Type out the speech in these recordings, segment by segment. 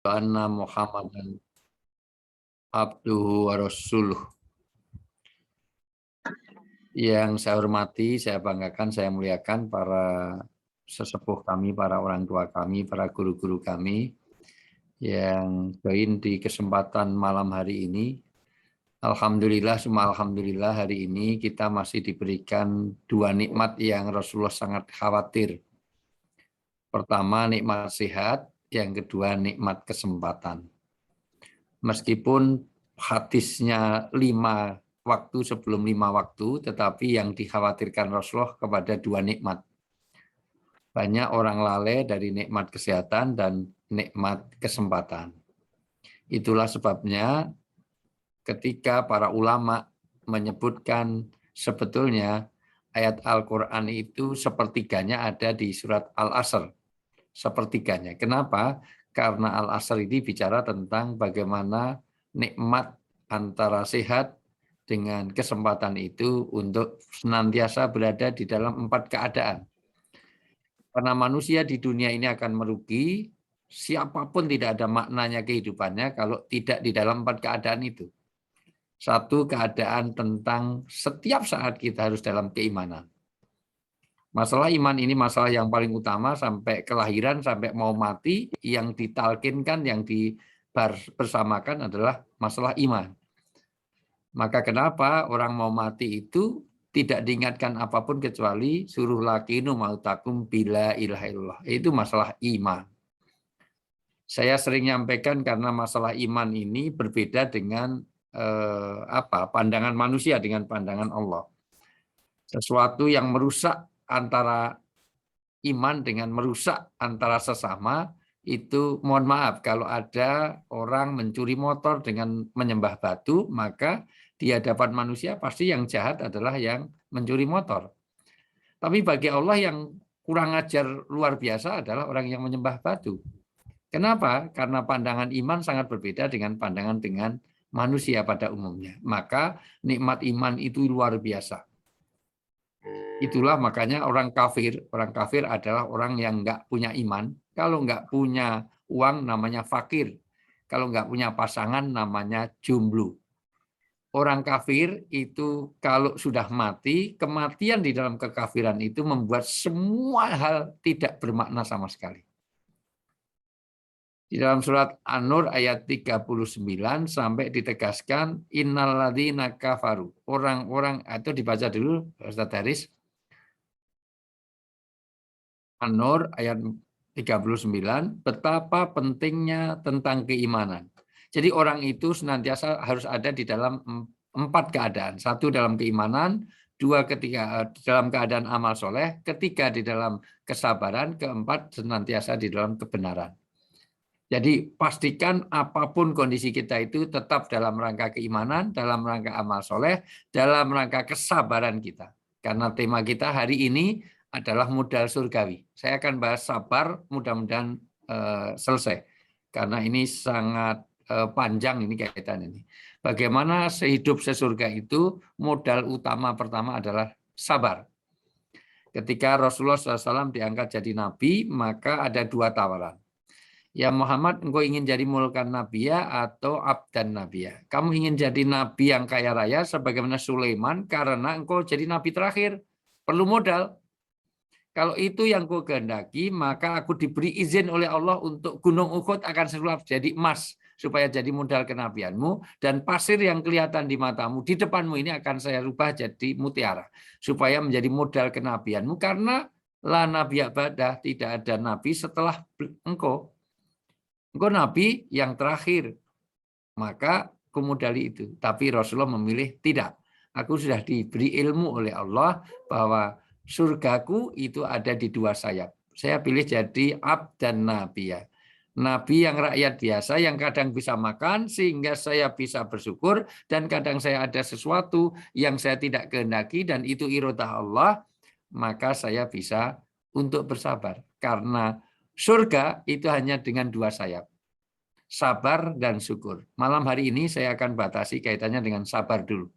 Anna Muhammadan abduhu wa rasuluh. Yang saya hormati, saya banggakan, saya muliakan para sesepuh kami, para orang tua kami, para guru-guru kami yang join di kesempatan malam hari ini. Alhamdulillah, semua alhamdulillah hari ini kita masih diberikan dua nikmat yang Rasulullah sangat khawatir. Pertama nikmat sehat, yang kedua nikmat kesempatan. Meskipun hadisnya 5 waktu sebelum 5 waktu, tetapi yang dikhawatirkan Rasulullah kepada dua nikmat. Banyak orang lalai dari nikmat kesehatan dan nikmat kesempatan. Itulah sebabnya ketika para ulama menyebutkan sebetulnya ayat Al-Quran itu sepertiganya ada di surat Al-Asr. Sepertiganya. Kenapa? Karena Al-Asr ini bicara tentang bagaimana nikmat antara sehat dengan kesempatan itu untuk senantiasa berada di dalam 4 keadaan. Karena manusia di dunia ini akan merugi, siapapun tidak ada maknanya kehidupannya kalau tidak di dalam 4 keadaan itu. Satu, keadaan tentang setiap saat kita harus dalam keimanan. Masalah iman ini masalah yang paling utama sampai kelahiran, sampai mau mati, yang ditalkinkan, yang dibersamakan adalah masalah iman. Maka kenapa orang mau mati itu tidak diingatkan apapun kecuali suruh lakinu mautakum bila ilaha illallah. Itu masalah iman. Saya sering nyampaikan karena masalah iman ini berbeda dengan pandangan manusia dengan pandangan Allah. Sesuatu yang merusak antara iman dengan merusak antara sesama itu, mohon maaf, kalau ada orang mencuri motor dengan menyembah batu, maka di hadapan manusia pasti yang jahat adalah yang mencuri motor. Tapi bagi Allah yang kurang ajar luar biasa adalah orang yang menyembah batu. Kenapa? Karena pandangan iman sangat berbeda dengan pandangan dengan manusia pada umumnya. Maka nikmat iman itu luar biasa. Itulah makanya orang kafir adalah orang yang nggak punya iman. Kalau nggak punya uang namanya fakir. Kalau nggak punya pasangan namanya jomblo. Orang kafir itu kalau sudah mati, kematian di dalam kekafiran itu membuat semua hal tidak bermakna sama sekali. Di dalam surat An-Nur ayat 39 sampai ditegaskan innalladzina kafaru. Orang-orang itu dibaca dulu Ustaz Haris. An-Nur ayat 39, betapa pentingnya tentang keimanan. Jadi orang itu senantiasa harus ada di dalam 4 keadaan. 1 dalam keimanan, 2 ketika dalam keadaan amal soleh, 3 di dalam kesabaran, 4 senantiasa di dalam kebenaran. Jadi pastikan apapun kondisi kita itu tetap dalam rangka keimanan, dalam rangka amal soleh, dalam rangka kesabaran kita. Karena tema kita hari ini adalah modal surgawi. Saya akan bahas sabar, mudah-mudahan selesai. Karena ini sangat panjang ini kaitan ini. Bagaimana sehidup sesurga itu, modal utama pertama adalah sabar. Ketika Rasulullah SAW diangkat jadi nabi, maka ada 2 tawaran. Ya Muhammad, engkau ingin jadi mulkan nabiya atau abdan nabiya. Kamu ingin jadi nabi yang kaya raya sebagaimana Sulaiman karena engkau jadi nabi terakhir. Perlu modal. Kalau itu yang kau kehendaki, maka aku diberi izin oleh Allah untuk gunung Uhud akan sulap jadi emas supaya jadi modal kenabianmu, dan pasir yang kelihatan di matamu di depanmu ini akan saya rubah jadi mutiara supaya menjadi modal kenabianmu, karena la nabiya ba'dah, tidak ada nabi setelah engkau. Engkau nabi yang terakhir, maka kumodali itu. Tapi Rasulullah memilih tidak. Aku sudah diberi ilmu oleh Allah bahwa surgaku itu ada di 2 sayap. Saya pilih jadi abd dan nabiya. Nabi yang rakyat biasa yang kadang bisa makan sehingga saya bisa bersyukur, dan kadang saya ada sesuatu yang saya tidak kehendaki dan itu iradah Allah, maka saya bisa untuk bersabar. Karena surga itu hanya dengan 2 sayap. Sabar dan syukur. Malam hari ini saya akan batasi kaitannya dengan sabar dulu.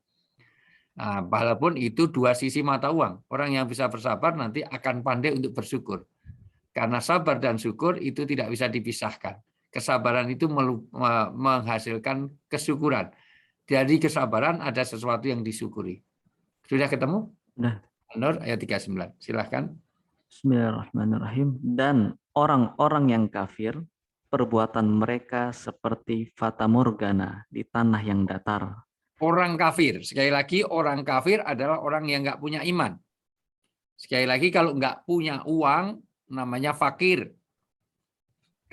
Nah, walaupun itu 2 sisi mata uang. Orang yang bisa bersabar nanti akan pandai untuk bersyukur. Karena sabar dan syukur itu tidak bisa dipisahkan. Kesabaran itu menghasilkan kesyukuran. Dari kesabaran ada sesuatu yang disyukuri. Sudah ketemu? Nah, Nur ayat 39. Silahkan. Bismillahirrahmanirrahim. Dan orang-orang yang kafir, perbuatan mereka seperti fata morgana di tanah yang datar. Orang kafir. Sekali lagi, orang kafir adalah orang yang nggak punya iman. Sekali lagi, kalau nggak punya uang, namanya fakir.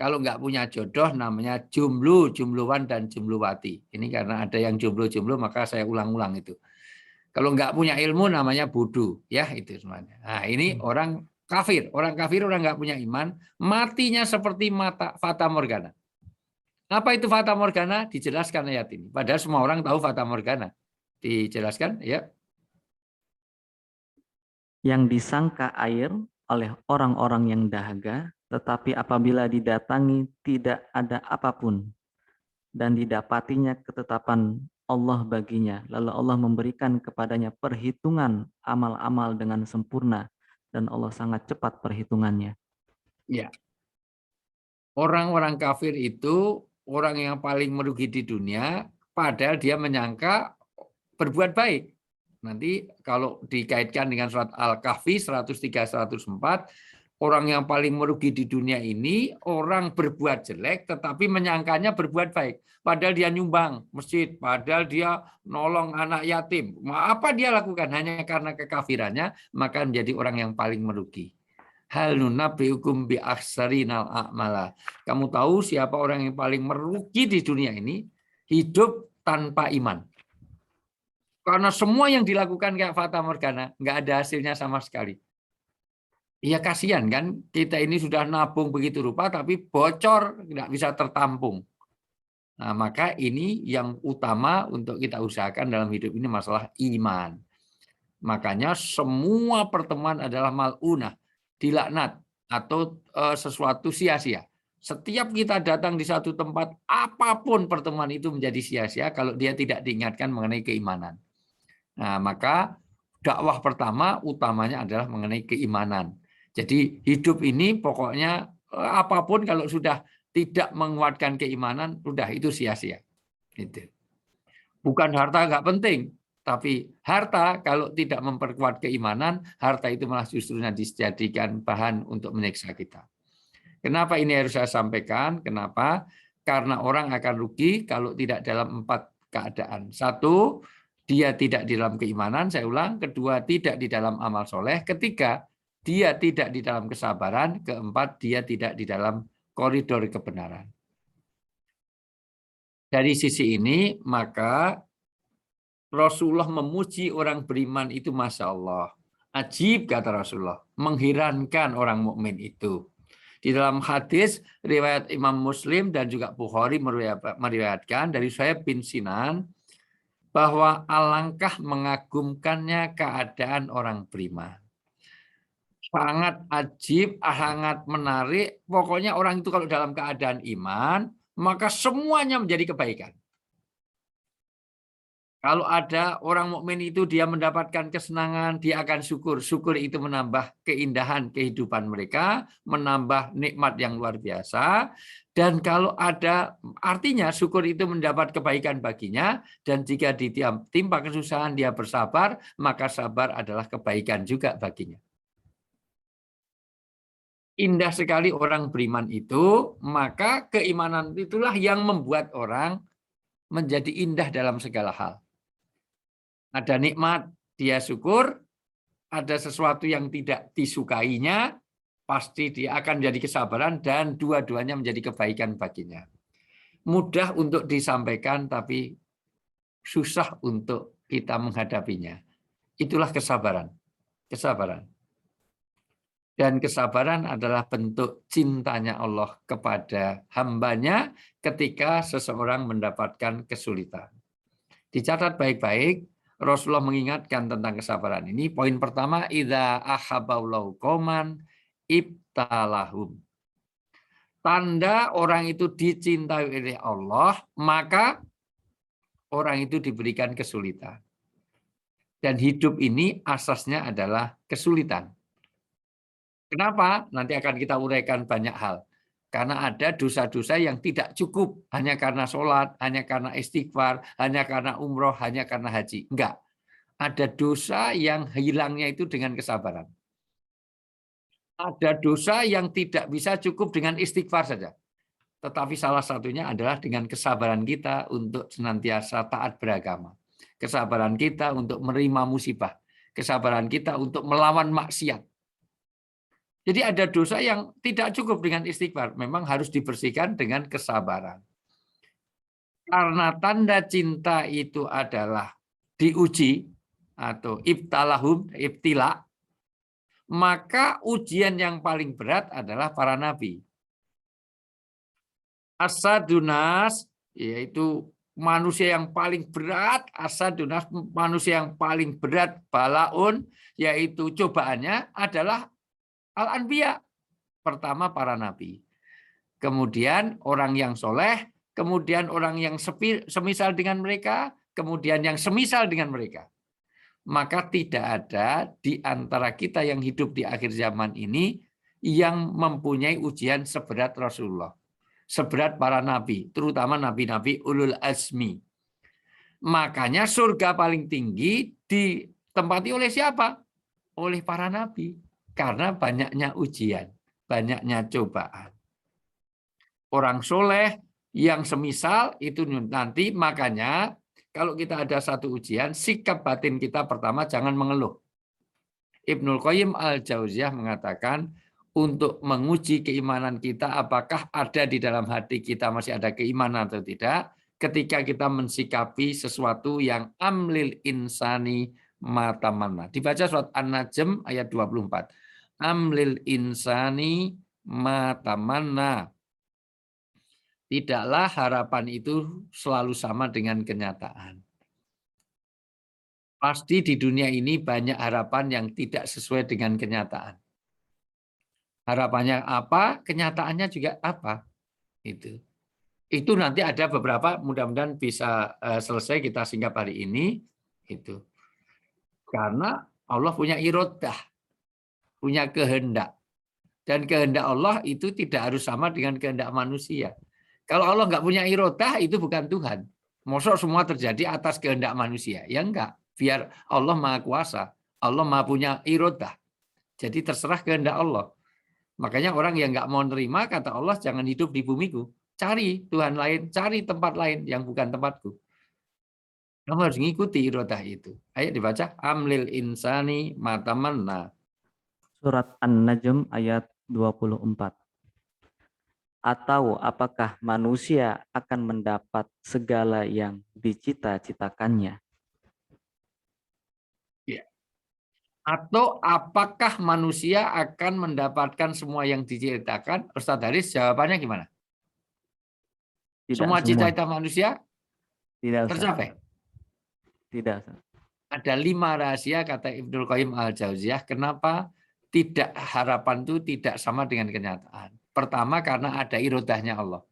Kalau nggak punya jodoh, namanya jomblo, jombloan, dan jombluwati. Ini karena ada yang jomblo-jomblo, maka saya ulang-ulang itu. Kalau nggak punya ilmu, namanya bodoh. Ya, itu semuanya. Nah, ini orang kafir. Orang kafir, orang nggak punya iman, matinya seperti fata morgana. Apa itu fata morgana? Dijelaskan ayat ini. Padahal semua orang tahu fata morgana. Dijelaskan, ya. Yang disangka air oleh orang-orang yang dahaga, tetapi apabila didatangi tidak ada apapun, dan didapatinya ketetapan Allah baginya, lalu Allah memberikan kepadanya perhitungan amal-amal dengan sempurna, dan Allah sangat cepat perhitungannya. Ya. Orang-orang kafir itu orang yang paling merugi di dunia, padahal dia menyangka berbuat baik. Nanti kalau dikaitkan dengan surat Al-Kahfi 103-104, orang yang paling merugi di dunia ini orang berbuat jelek tetapi menyangkanya berbuat baik. Padahal dia nyumbang masjid, padahal dia nolong anak yatim. Apa dia lakukan? Hanya karena kekafirannya, maka menjadi orang yang paling merugi. Hal nunabbiukum bi akhsarinal a'mala. Kamu tahu siapa orang yang paling merugi di dunia ini? Hidup tanpa iman. Karena semua yang dilakukan kayak fata morgana, nggak ada hasilnya sama sekali. Iya kasihan kan, kita ini sudah nabung begitu rupa, tapi bocor, nggak bisa tertampung. Nah, maka ini yang utama untuk kita usahakan dalam hidup ini masalah iman. Makanya semua pertemuan adalah mal'unah, dilaknat, atau sesuatu sia-sia. Setiap kita datang di satu tempat, apapun pertemuan itu menjadi sia-sia kalau dia tidak diingatkan mengenai keimanan. Nah, maka dakwah pertama utamanya adalah mengenai keimanan. Jadi hidup ini pokoknya apapun kalau sudah tidak menguatkan keimanan, udah itu sia-sia. Gitu. Bukan harta nggak penting, tapi harta kalau tidak memperkuat keimanan, harta itu malah justru dijadikan bahan untuk menyiksa kita. Kenapa ini harus saya sampaikan? Kenapa? Karena orang akan rugi kalau tidak dalam 4 keadaan. 1, dia tidak di dalam keimanan, saya ulang. 2, tidak di dalam amal soleh. 3, dia tidak di dalam kesabaran. 4, dia tidak di dalam koridor kebenaran. Dari sisi ini, maka Rasulullah memuji orang beriman itu Masya Allah. Ajib kata Rasulullah. Mengherankan orang mukmin itu. Di dalam hadis riwayat Imam Muslim dan juga Bukhari meriwayatkan dari Suhaib bin Sinan bahwa alangkah mengagumkannya keadaan orang beriman. Sangat ajib, sangat menarik. Pokoknya orang itu kalau dalam keadaan iman, maka semuanya menjadi kebaikan. Kalau ada orang mukmin itu dia mendapatkan kesenangan, dia akan syukur. Syukur itu menambah keindahan kehidupan mereka, menambah nikmat yang luar biasa. Dan kalau ada, artinya syukur itu mendapat kebaikan baginya. Dan jika ditimpa kesusahan dia bersabar, maka sabar adalah kebaikan juga baginya. Indah sekali orang beriman itu, maka keimanan itulah yang membuat orang menjadi indah dalam segala hal. Ada nikmat, dia syukur. Ada sesuatu yang tidak disukainya, pasti dia akan menjadi kesabaran dan dua-duanya menjadi kebaikan baginya. Mudah untuk disampaikan, tapi susah untuk kita menghadapinya. Itulah kesabaran. Kesabaran. Dan kesabaran adalah bentuk cintanya Allah kepada hambanya ketika seseorang mendapatkan kesulitan. Dicatat baik-baik, Rasulullah mengingatkan tentang kesabaran ini. Poin pertama, idza ahabballahu qauman ibtalahum. Tanda orang itu dicintai oleh Allah, maka orang itu diberikan kesulitan. Dan hidup ini asasnya adalah kesulitan. Kenapa? Nanti akan kita uraikan banyak hal. Karena ada dosa-dosa yang tidak cukup hanya karena sholat, hanya karena istighfar, hanya karena umroh, hanya karena haji. Enggak. Ada dosa yang hilangnya itu dengan kesabaran. Ada dosa yang tidak bisa cukup dengan istighfar saja. Tetapi salah satunya adalah dengan kesabaran kita untuk senantiasa taat beragama. Kesabaran kita untuk menerima musibah. Kesabaran kita untuk melawan maksiat. Jadi ada dosa yang tidak cukup dengan istighfar. Memang harus dibersihkan dengan kesabaran. Karena tanda cinta itu adalah diuji atau ibtalahum, ibtila, maka ujian yang paling berat adalah para nabi. Asadunas, yaitu manusia yang paling berat, asadunas, manusia yang paling berat, balaun, yaitu cobaannya adalah al-anbiya. Pertama para nabi. Kemudian orang yang soleh, kemudian orang yang semisal dengan mereka, kemudian yang semisal dengan mereka. Maka tidak ada di antara kita yang hidup di akhir zaman ini yang mempunyai ujian seberat Rasulullah. Seberat para nabi, terutama nabi-nabi ulul azmi. Makanya surga paling tinggi ditempati oleh siapa? Oleh para nabi. Karena banyaknya ujian, banyaknya cobaan. Orang soleh yang semisal itu nanti, makanya kalau kita ada satu ujian, sikap batin kita pertama jangan mengeluh. Ibnul Qayyim al-Jauziyah mengatakan, untuk menguji keimanan kita, apakah ada di dalam hati kita masih ada keimanan atau tidak, ketika kita mensikapi sesuatu yang amlil insani matamanna. Dibaca surat An-Najm ayat 24. Amlil insani matamanna. Tidaklah harapan itu selalu sama dengan kenyataan. Pasti di dunia ini banyak harapan yang tidak sesuai dengan kenyataan. Harapannya apa, kenyataannya juga apa. Itu nanti ada beberapa, mudah-mudahan bisa selesai kita singkap hari ini. Karena Allah punya iradah, punya kehendak. Dan kehendak Allah itu tidak harus sama dengan kehendak manusia. Kalau Allah nggak punya iradah, itu bukan Tuhan. Mosok semua terjadi atas kehendak manusia. Ya enggak. Biar Allah Maha Kuasa. Allah Maha punya iradah. Jadi terserah kehendak Allah. Makanya orang yang nggak mau nerima, kata Allah, jangan hidup di bumiku. Cari Tuhan lain, cari tempat lain yang bukan tempatku. Kamu harus mengikuti iradah itu. Ayo dibaca. Amlil insani matamanna. Surat An-Najm ayat 24. Atau apakah manusia akan mendapat segala yang dicita-citakannya? Ya. Atau apakah manusia akan mendapatkan semua yang diciptakan? Ustadz Haris, jawabannya gimana? Tidak Semua semua. cita-cita manusia Tidak, Ustaz. tercapai? Tidak, Ustaz. Ada 5 rahasia, kata Ibnul Qayyim al-Jauziyah, kenapa tidak harapan itu tidak sama dengan kenyataan. Pertama, karena ada irodahnya Allah.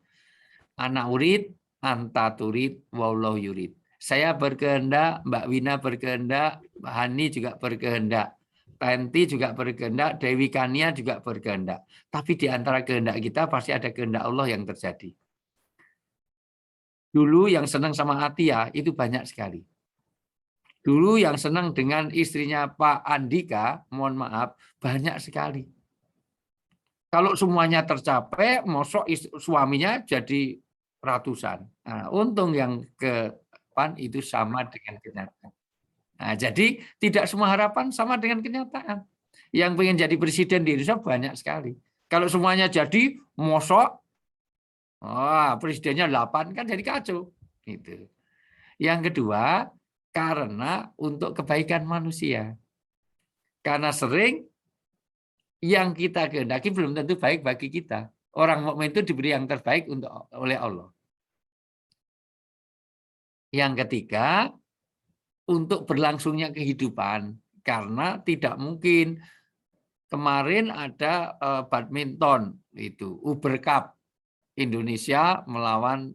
Ana urid, anta turid, wallahu yurid. Saya berkehendak, Mbak Wina berkehendak, Mbak Hani juga berkehendak, Tenti juga berkehendak, Dewi Kania juga berkehendak. Tapi di antara kehendak kita pasti ada kehendak Allah yang terjadi. Dulu yang senang sama Atia itu banyak sekali. Dulu yang senang dengan istrinya Pak Andika, mohon maaf, banyak sekali. Kalau semuanya tercapai, mosok suaminya jadi ratusan. Nah, untung yang ke depan itu sama dengan kenyataan. Nah, jadi tidak semua harapan sama dengan kenyataan. Yang pengen jadi presiden di Indonesia banyak sekali. Kalau semuanya jadi, mosok, presidennya 8 kan jadi kacau. Gitu. Yang kedua, karena untuk kebaikan manusia. Karena sering yang kita kehendaki belum tentu baik bagi kita. Orang mukmin itu diberi yang terbaik oleh Allah. Yang ketiga, untuk berlangsungnya kehidupan. Karena tidak mungkin. Kemarin ada badminton, itu Uber Cup. Indonesia melawan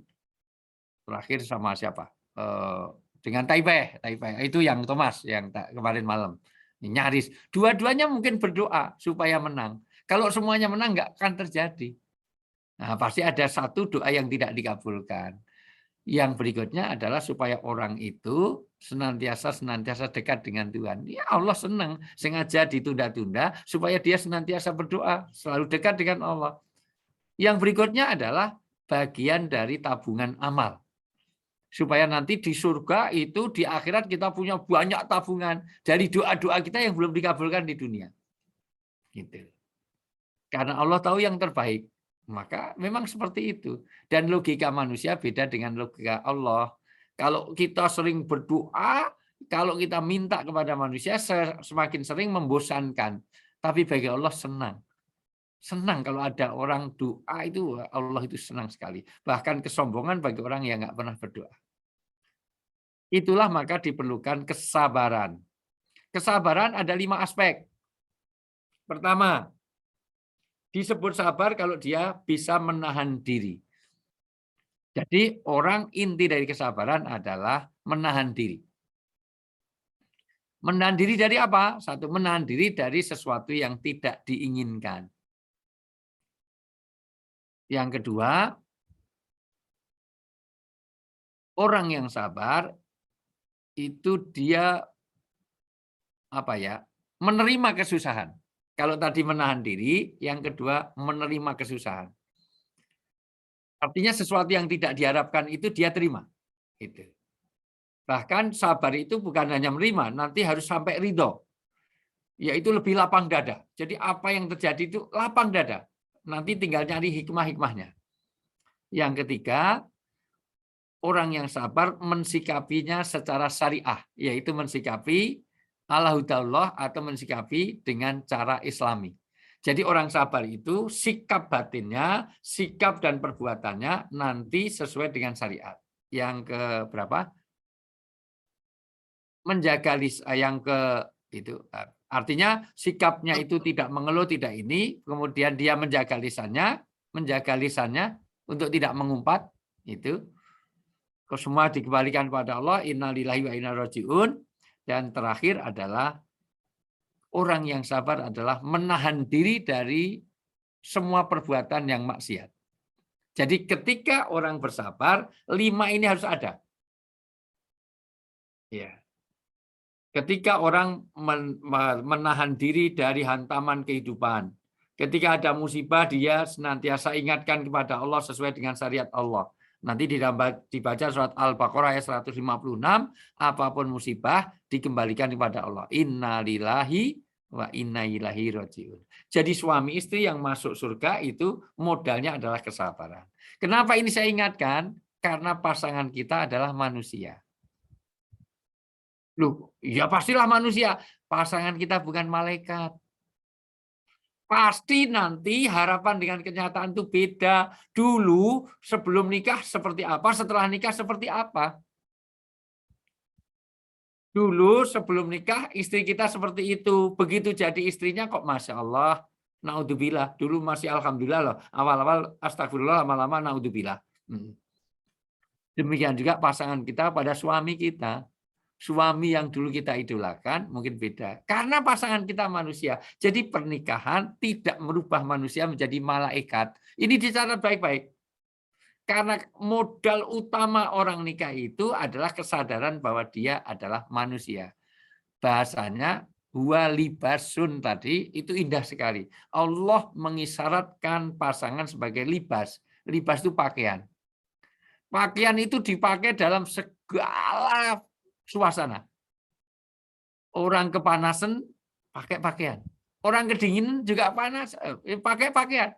terakhir sama siapa? Dengan Taipei. Itu yang Thomas yang kemarin malam. Nyaris. Dua-duanya mungkin berdoa supaya menang. Kalau semuanya menang nggak akan terjadi. Nah, pasti ada satu doa yang tidak dikabulkan. Yang berikutnya adalah supaya orang itu senantiasa dekat dengan Tuhan. Ya Allah senang, sengaja ditunda-tunda supaya dia senantiasa berdoa, selalu dekat dengan Allah. Yang berikutnya adalah bagian dari tabungan amal. Supaya nanti di surga itu di akhirat kita punya banyak tabungan dari doa-doa kita yang belum dikabulkan di dunia. Gitu. Karena Allah tahu yang terbaik. Maka memang seperti itu. Dan logika manusia beda dengan logika Allah. Kalau kita sering berdoa, kalau kita minta kepada manusia semakin sering membosankan. Tapi bagi Allah senang. Senang kalau ada orang doa itu, Allah itu senang sekali. Bahkan kesombongan bagi orang yang nggak pernah berdoa. Itulah maka diperlukan kesabaran. Kesabaran ada 5 aspek. Pertama, disebut sabar kalau dia bisa menahan diri. Jadi orang inti dari kesabaran adalah menahan diri. Menahan diri dari apa? Satu, menahan diri dari sesuatu yang tidak diinginkan. Yang kedua, orang yang sabar itu dia menerima kesusahan. Kalau tadi menahan diri, yang kedua menerima kesusahan. Artinya sesuatu yang tidak diharapkan itu dia terima. Gitu. Bahkan sabar itu bukan hanya menerima, nanti harus sampai ridho. Yaitu lebih lapang dada. Jadi apa yang terjadi itu lapang dada. Nanti tinggal nyari hikmah-hikmahnya. Yang ketiga, orang yang sabar mensikapinya secara syariah, yaitu mensikapi Allah atau mensikapi dengan cara Islami. Jadi orang sabar itu sikap batinnya, sikap dan perbuatannya nanti sesuai dengan syariat. Yang ke berapa? Menjaga yang ke itu. Artinya sikapnya itu tidak mengeluh, tidak ini, kemudian dia menjaga lisannya untuk tidak mengumpat itu. Semua dikembalikan kepada Allah, innalillahi wa inna rajiun. Dan terakhir adalah orang yang sabar adalah menahan diri dari semua perbuatan yang maksiat. Jadi ketika orang bersabar, 5 ini harus ada. Ya. Ketika orang menahan diri dari hantaman kehidupan, ketika ada musibah dia senantiasa ingatkan kepada Allah sesuai dengan syariat Allah. Nanti dibaca surat Al-Baqarah ayat 156, apapun musibah dikembalikan kepada Allah. Innalillahi wa inna ilaihi rajiun. Jadi suami istri yang masuk surga itu modalnya adalah kesabaran. Kenapa ini saya ingatkan? Karena pasangan kita adalah manusia. Loh, ya pastilah manusia. Pasangan kita bukan malaikat. Pasti nanti harapan dengan kenyataan itu beda. Dulu sebelum nikah seperti apa, setelah nikah seperti apa. Dulu sebelum nikah istri kita seperti itu. Begitu jadi istrinya kok Masya Allah. Naudzubillah. Dulu masih Alhamdulillah loh. Awal-awal astagfirullah, lama-lama naudzubillah. Demikian juga pasangan kita pada suami kita. Suami yang dulu kita idolakan mungkin beda. Karena pasangan kita manusia. Jadi pernikahan tidak merubah manusia menjadi malaikat. Ini dicatat baik-baik. Karena modal utama orang nikah itu adalah kesadaran bahwa dia adalah manusia. Bahasanya huwa libasun tadi itu indah sekali. Allah mengisyaratkan pasangan sebagai libas. Libas itu pakaian. Pakaian itu dipakai dalam segala suasana. Orang kepanasan pakai pakaian. Orang kedinginan juga panas pakai pakaian.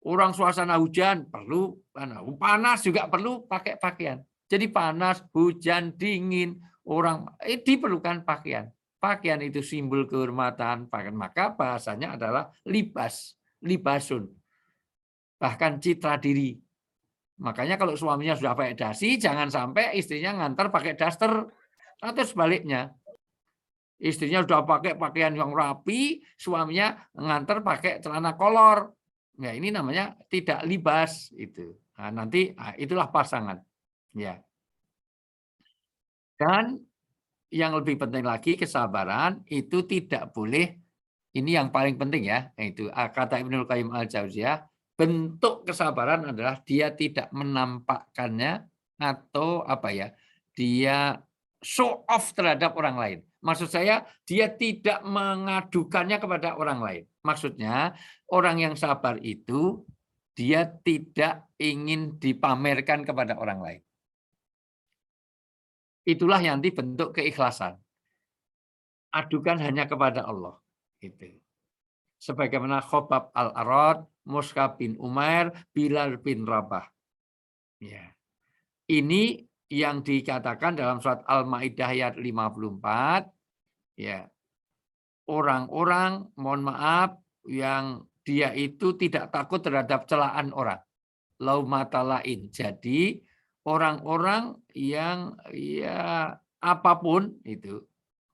Orang suasana hujan perlu panas juga perlu pakai pakaian. Jadi panas, hujan, dingin, orang diperlukan pakaian. Pakaian itu simbol kehormatan, maka bahasanya adalah libas, libasun. Bahkan citra diri. Makanya kalau suaminya sudah pakai dasi, jangan sampai istrinya ngantar pakai daster. Atau sebaliknya. Istrinya sudah pakai pakaian yang rapi, suaminya ngantar pakai celana kolor. Ya, ini namanya tidak libas. Itu. Nah, nanti itulah pasangan. Ya. Dan yang lebih penting lagi, kesabaran itu tidak boleh, ini yang paling penting ya, itu kata Ibnul Qayyim al-Jauziyah, bentuk kesabaran adalah dia tidak menampakkannya atau dia show off terhadap orang lain. Maksud saya, dia tidak mengadukannya kepada orang lain. Maksudnya, orang yang sabar itu dia tidak ingin dipamerkan kepada orang lain. Itulah yang bentuk keikhlasan. Adukan hanya kepada Allah. Gitu. Sebagaimana Khobab al-Arad, Mus'ab bin Umair, Bilal bin Rabah. Ya. Ini yang dikatakan dalam surat Al-Maidah ayat 54, ya. Orang-orang, mohon maaf, yang dia itu tidak takut terhadap celaan orang. Laumatalain. Jadi orang-orang yang ya apapun itu,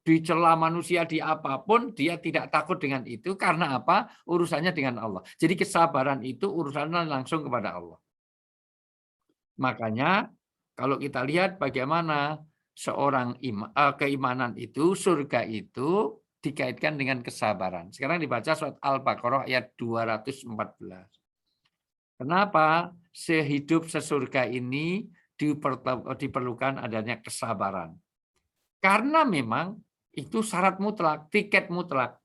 dicela manusia di apapun, dia tidak takut dengan itu. Karena apa? Urusannya dengan Allah. Jadi kesabaran itu urusannya langsung kepada Allah. Makanya kalau kita lihat bagaimana seorang keimanan itu, surga itu dikaitkan dengan kesabaran. Sekarang dibaca surat Al-Baqarah ayat 214. Kenapa sehidup sesurga ini diperlukan adanya kesabaran? Karena memang itu syarat mutlak, tiket mutlak.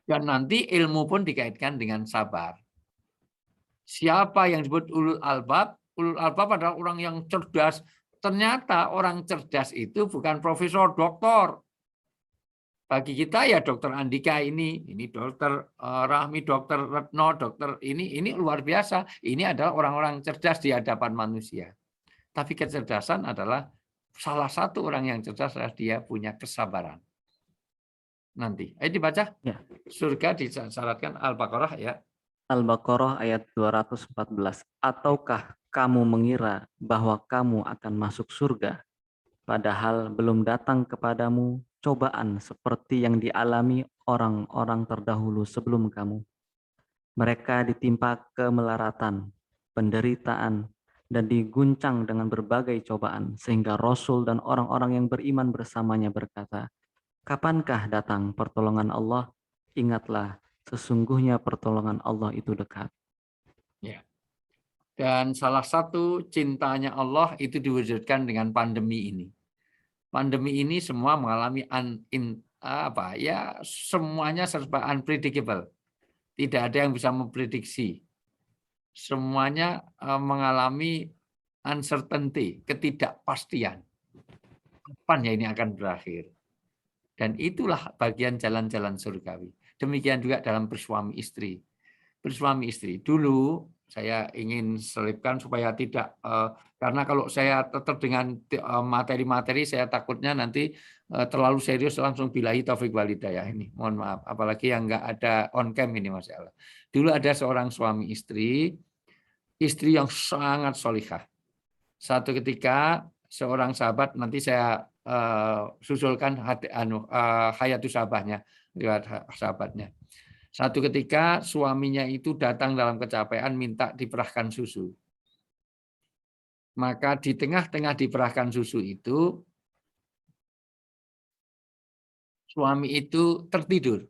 Dan nanti ilmu pun dikaitkan dengan sabar. Siapa yang disebut ulul albab? Ulul albab adalah orang yang cerdas. Ternyata orang cerdas itu bukan profesor, doktor. Bagi kita ya dokter Andika ini dokter Rahmi, dokter Retno, dokter ini luar biasa. Ini adalah orang-orang cerdas di hadapan manusia. Tapi kecerdasan adalah salah satu orang yang cerdas adalah dia punya kesabaran. Nanti, ayo dibaca. Ya. Surga disyaratkan Al-Baqarah ya. Al-Baqarah ayat 214. Ataukah kamu mengira bahwa kamu akan masuk surga, padahal belum datang kepadamu cobaan seperti yang dialami orang-orang terdahulu sebelum kamu. Mereka ditimpa kemelaratan, penderitaan, dan diguncang dengan berbagai cobaan, sehingga Rasul dan orang-orang yang beriman bersamanya berkata, kapankah datang pertolongan Allah? Ingatlah, sesungguhnya pertolongan Allah itu dekat. Ya. Dan salah satu cintanya Allah itu diwujudkan dengan pandemi ini. Pandemi ini semua mengalami semuanya serba unpredictable. Tidak ada yang bisa memprediksi. Semuanya mengalami uncertainty, ketidakpastian. Kapan ya ini akan berakhir? Dan itulah bagian jalan-jalan surgawi. Demikian juga dalam bersuami istri. Bersuami istri. Dulu saya ingin selipkan supaya tidak, karena kalau saya tetap dengan materi-materi, saya takutnya nanti terlalu serius langsung billahi taufik walhidayah ini. Mohon maaf, apalagi yang nggak ada on cam ini masalah. Dulu ada seorang suami istri yang sangat solihah. Satu ketika seorang sahabat, nanti saya susulkan hayatus sahabahnya, lewat sahabatnya. Satu ketika suaminya itu datang dalam kecapean minta diperahkan susu. Maka di tengah-tengah diperahkan susu itu, suami itu tertidur.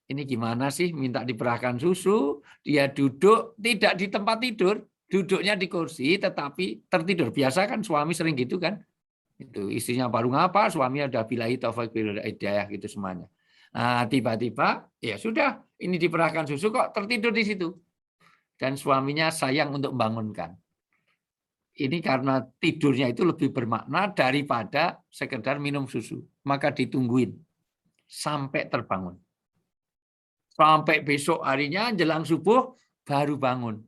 Ini gimana sih minta diperahkan susu, dia duduk, tidak di tempat tidur, duduknya di kursi tetapi tertidur. Biasa kan suami sering gitu kan. Itu istrinya baru ngapa, suaminya udah billahi taufik walhidayah gitu semuanya. Nah, tiba-tiba ya sudah, ini diperahkan susu kok tertidur di situ. Dan suaminya sayang untuk membangunkan. Ini karena tidurnya itu lebih bermakna daripada sekedar minum susu. Maka ditungguin sampai terbangun. Sampai besok harinya jelang subuh baru bangun.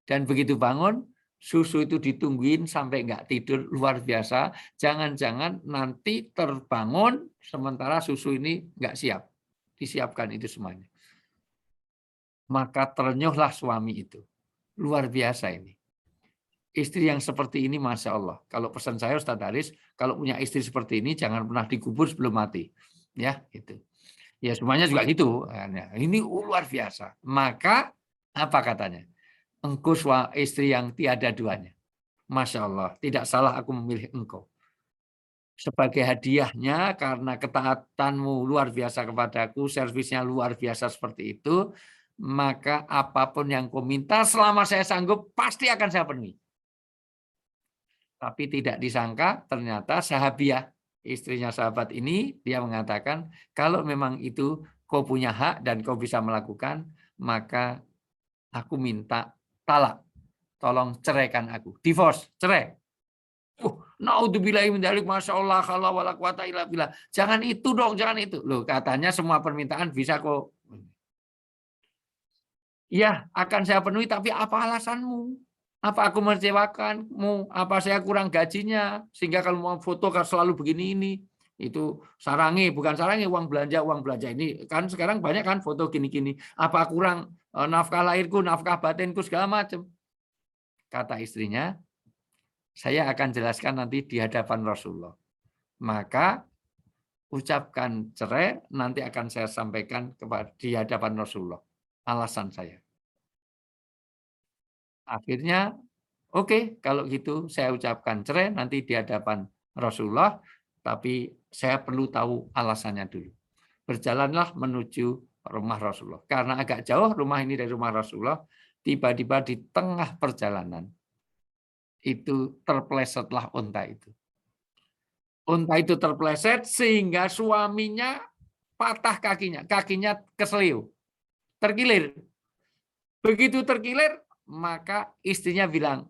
Dan begitu bangun, susu itu ditungguin sampai nggak tidur, luar biasa. Jangan-jangan nanti terbangun sementara susu ini nggak siap. Disiapkan itu semuanya. Maka ternyuhlah suami itu. Luar biasa ini. Istri yang seperti ini Masya Allah. Kalau pesan saya Ustaz Haris, kalau punya istri seperti ini jangan pernah dikubur sebelum mati. Ya, gitu. Ya semuanya juga gitu. Ini luar biasa. Maka apa katanya? Engkau istri yang tiada duanya. Masya Allah, tidak salah aku memilih engkau. sebagai hadiahnya karena ketaatanmu luar biasa kepadaku, servisnya luar biasa seperti itu, maka apapun yang kau minta selama saya sanggup pasti akan saya penuhi. Tapi tidak disangka ternyata Sahabiah, istrinya sahabat ini, dia mengatakan kalau memang itu kau punya hak dan kau bisa melakukan, maka aku minta talak. Tolong ceraikan aku. Divorce, cerai. Naudzubillahi min dzalik, masya Allah, kalau wala quwata illa billah. Jangan itu dong, jangan itu. Loh, katanya semua permintaan bisa kok. Ya, akan saya penuhi, tapi apa alasanmu? Apa aku mengecewakanmu? Apa saya kurang gajinya? Sehingga kalau mau foto kan selalu begini ini. Itu sarangi, bukan sarangi, uang belanja ini. Kan sekarang banyak kan foto gini-gini. Apa kurang nafkah lahirku, nafkah batinku, segala macam. Kata istrinya, saya akan jelaskan nanti di hadapan Rasulullah. Maka ucapkan cerai, nanti akan saya sampaikan di hadapan Rasulullah. Alasan saya. Akhirnya, oke, kalau gitu saya ucapkan cerai nanti di hadapan Rasulullah, tapi saya perlu tahu alasannya dulu. Berjalanlah menuju rumah Rasulullah. Karena agak jauh rumah ini dari rumah Rasulullah, tiba-tiba di tengah perjalanan, itu terplesetlah unta itu. Unta itu terpleset sehingga suaminya patah kakinya keselio, terkilir. Begitu terkilir, maka istrinya bilang,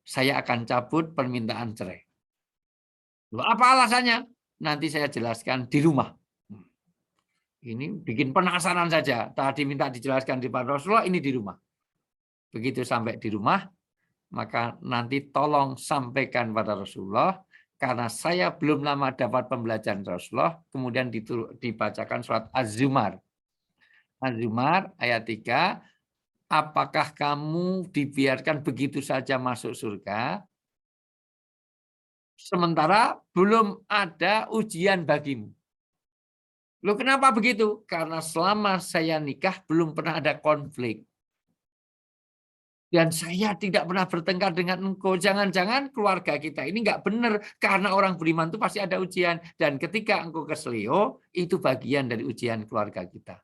saya akan cabut permintaan cerai. Loh, apa alasannya? Nanti saya jelaskan di rumah. Ini bikin penasaran saja. Tadi minta dijelaskan di depan Rasulullah, ini di rumah. Begitu sampai di rumah, maka nanti tolong sampaikan pada Rasulullah, karena saya belum lama dapat pembelajaran Rasulullah, kemudian dibacakan surat Az-Zumar. Az-Zumar ayat 3, apakah kamu dibiarkan begitu saja masuk surga, sementara belum ada ujian bagimu? Loh, kenapa begitu? Karena selama saya nikah belum pernah ada konflik. Dan saya tidak pernah bertengkar dengan engkau. Jangan-jangan keluarga kita ini nggak benar. Karena orang beriman itu pasti ada ujian. Dan ketika engkau keselio, itu bagian dari ujian keluarga kita.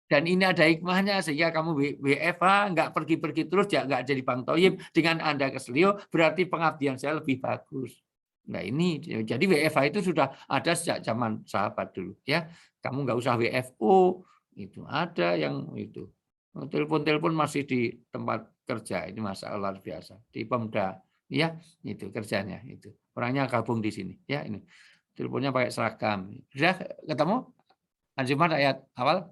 Dan ini ada hikmahnya, sehingga kamu WFH, nggak pergi-pergi terus, nggak jadi Bang Toyib. Dengan Anda keselio, berarti pengabdian saya lebih bagus. Nah ini, jadi WFH itu sudah ada sejak zaman sahabat dulu. Ya, kamu nggak usah WFO, itu ada yang itu. Telepon-telepon masih di tempat kerja, ini masalah luar biasa. Di Pemda, ya itu kerjanya itu. Orangnya gabung di sini, ya ini. Teleponnya pakai seragam. Sudah ketemu? Anjuman ayat awal?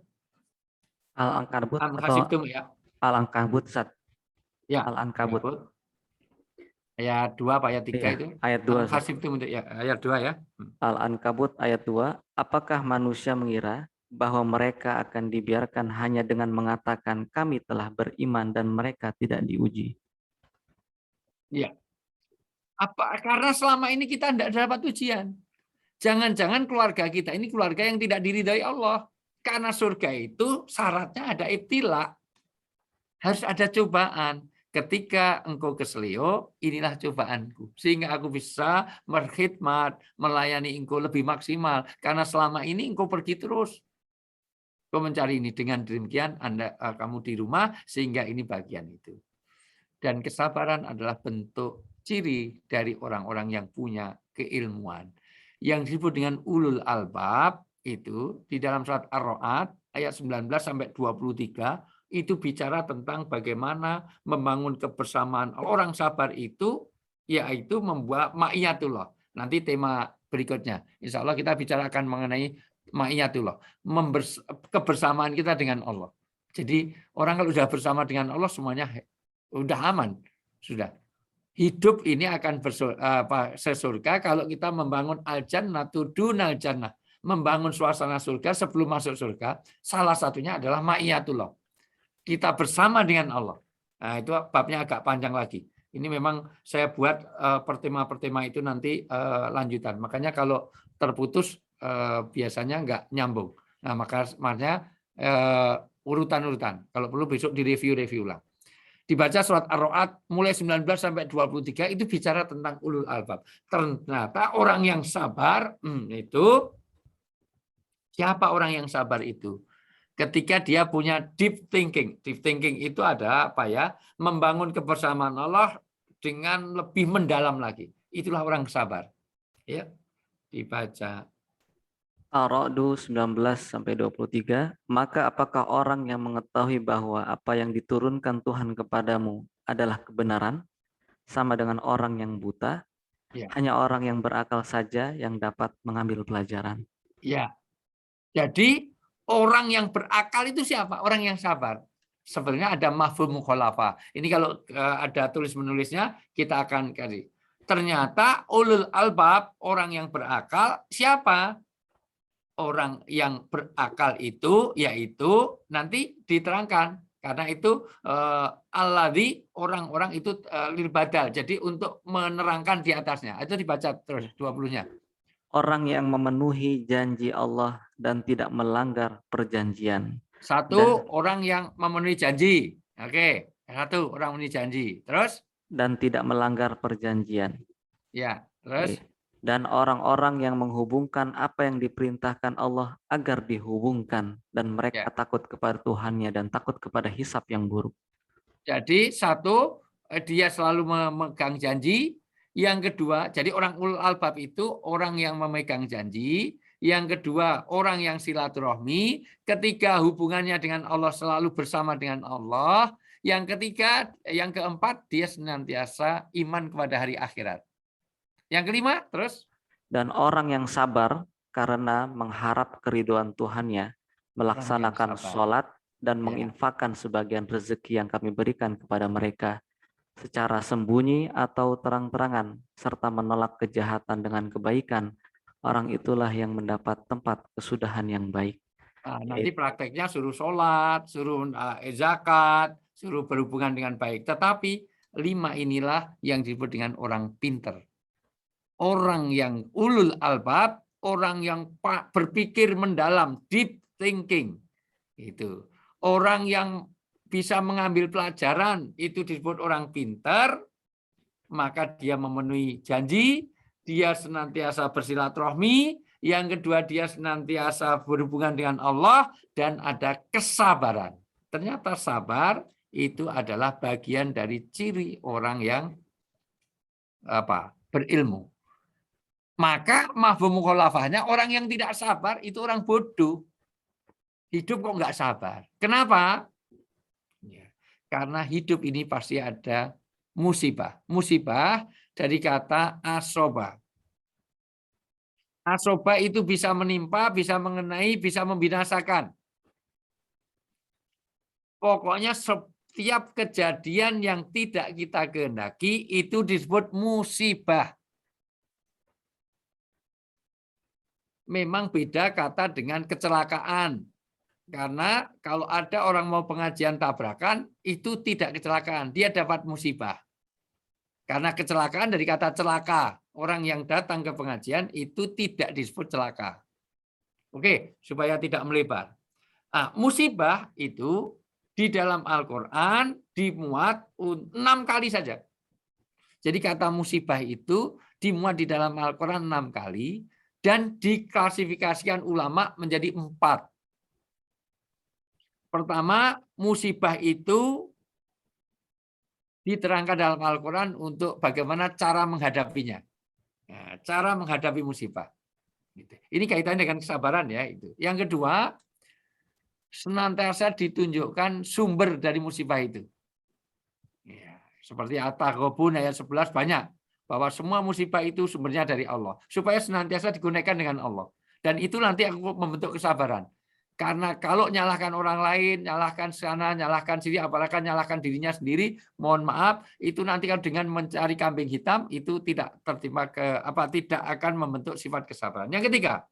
Al-Ankabut atau Ya. Al-Ankabut, Ustaz? Ya. Al-Ankabut. Ayat 2 apa ayat 3 Iya, itu? ayat 2. Ya, ayat 2 ya. Al-Ankabut ayat 2. Apakah manusia mengira bahwa mereka akan dibiarkan hanya dengan mengatakan kami telah beriman dan mereka tidak diuji? Iya. Karena selama ini kita tidak dapat ujian. Jangan-jangan keluarga kita ini keluarga yang tidak diridhai Allah. Karena surga itu syaratnya ada ibtila. Harus ada cobaan. Ketika engkau keselio, inilah cobaanku. Sehingga aku bisa berkhidmat, melayani engkau lebih maksimal. Karena selama ini engkau pergi terus. Kau mencari ini. Dengan demikian kamu di rumah, sehingga ini bagian itu. Dan kesabaran adalah bentuk ciri dari orang-orang yang punya keilmuan. Yang disebut dengan ulul albab, itu di dalam surat Ar-Ra'd ayat 19 sampai 23, itu bicara tentang bagaimana membangun kebersamaan. Orang sabar itu yaitu membuat ma'iyatullah. Nanti tema berikutnya. Insya Allah kita bicarakan mengenai ma'iyatullah. Kebersamaan kita dengan Allah. Jadi orang kalau sudah bersama dengan Allah semuanya udah aman. Sudah. Hidup ini akan sesurga kalau kita membangun al-jannatu dunal jannah. Membangun suasana surga sebelum masuk surga. Salah satunya adalah ma'iyatullah. Kita bersama dengan Allah. Nah, itu babnya agak panjang lagi. Ini memang saya buat pertema-pertema itu nanti lanjutan. Makanya kalau terputus biasanya nggak nyambung. Nah, makanya urutan-urutan. Kalau perlu besok direview ulang. Dibaca surat Ar-Ra'd mulai 19 sampai 23 itu bicara tentang ulul albab. Ternyata orang yang sabar itu siapa orang yang sabar itu? Ketika dia punya deep thinking. Deep thinking itu ada apa ya? Membangun kebersamaan Allah dengan lebih mendalam lagi. Itulah orang sabar. Ya, dibaca. Ar-Ra'd 19-23, maka apakah orang yang mengetahui bahwa apa yang diturunkan Tuhan kepadamu adalah kebenaran, sama dengan orang yang buta? Ya. Hanya orang yang berakal saja yang dapat mengambil pelajaran. Ya. Jadi orang yang berakal itu siapa? Orang yang sabar. Sebenarnya ada mafhum mukhalafah. Ini kalau ada tulis-menulisnya kita akan kasih. Ternyata ulul albab, orang yang berakal, siapa? Orang yang berakal itu yaitu nanti diterangkan karena itu alladzi orang-orang itu lil badal. Jadi untuk menerangkan di atasnya. Itu dibaca terus 20-nya. Orang yang memenuhi janji Allah dan tidak melanggar perjanjian. Satu orang yang memenuhi janji. Oke, satu orang memenuhi janji. Terus? Dan tidak melanggar perjanjian. Ya, terus? Dan orang-orang yang menghubungkan apa yang diperintahkan Allah agar dihubungkan, dan mereka takut kepada Tuhannya dan takut kepada hisab yang buruk. Jadi satu, dia selalu memegang janji. Yang kedua, jadi orang ulul albab itu orang yang memegang janji. Yang kedua, orang yang silaturahmi. Ketiga, hubungannya dengan Allah selalu bersama dengan Allah. Yang ketiga, yang keempat, dia senantiasa iman kepada hari akhirat. Yang kelima, terus? Dan orang yang sabar karena mengharap keridhaan Tuhannya, melaksanakan sholat dan menginfakkan sebagian rezeki yang kami berikan kepada mereka secara sembunyi atau terang-terangan, serta menolak kejahatan dengan kebaikan. Orang itulah yang mendapat tempat kesudahan yang baik. Nah, nanti prakteknya suruh sholat, suruh zakat, suruh berhubungan dengan baik. Tetapi 5 inilah yang disebut dengan orang pinter. Orang yang ulul albab, orang yang berpikir mendalam, deep thinking. Itu. Orang yang bisa mengambil pelajaran, itu disebut orang pinter, maka dia memenuhi janji, dia senantiasa bersilaturahmi, yang kedua dia senantiasa berhubungan dengan Allah, dan ada kesabaran. Ternyata sabar itu adalah bagian dari ciri orang yang berilmu. Maka mafhum mukhalafahnya orang yang tidak sabar itu orang bodoh. Hidup kok nggak sabar. Kenapa? Ya, karena hidup ini pasti ada musibah. Musibah dari kata asoba. Asoba itu bisa menimpa, bisa mengenai, bisa membinasakan. Pokoknya setiap kejadian yang tidak kita kehendaki itu disebut musibah. Memang beda kata dengan kecelakaan. Karena kalau ada orang mau pengajian tabrakan, itu tidak kecelakaan. Dia dapat musibah. Karena kecelakaan dari kata celaka. Orang yang datang ke pengajian itu tidak disebut celaka. Oke, supaya tidak melebar. Nah, musibah itu di dalam Al-Quran dimuat 6 kali saja. Jadi kata musibah itu dimuat di dalam Al-Quran 6 kali. Dan diklasifikasikan ulama menjadi 4. Pertama, musibah itu diterangkan dalam Al-Quran untuk bagaimana cara menghadapinya. Nah, cara menghadapi musibah. Ini kaitannya dengan kesabaran ya. Itu. Yang kedua, senantiasa ditunjukkan sumber dari musibah itu. Ya, seperti At-Taghabun ayat 11 banyak. Bahwa semua musibah itu sumbernya dari Allah. Supaya senantiasa digunakan dengan Allah. Dan itu nanti aku membentuk kesabaran. Karena kalau nyalahkan orang lain, nyalahkan sana, nyalahkan sini, apalagi nyalahkan dirinya sendiri, mohon maaf, itu nanti kalau dengan mencari kambing hitam, itu tidak tertimpa tidak akan membentuk sifat kesabaran. Yang ketiga,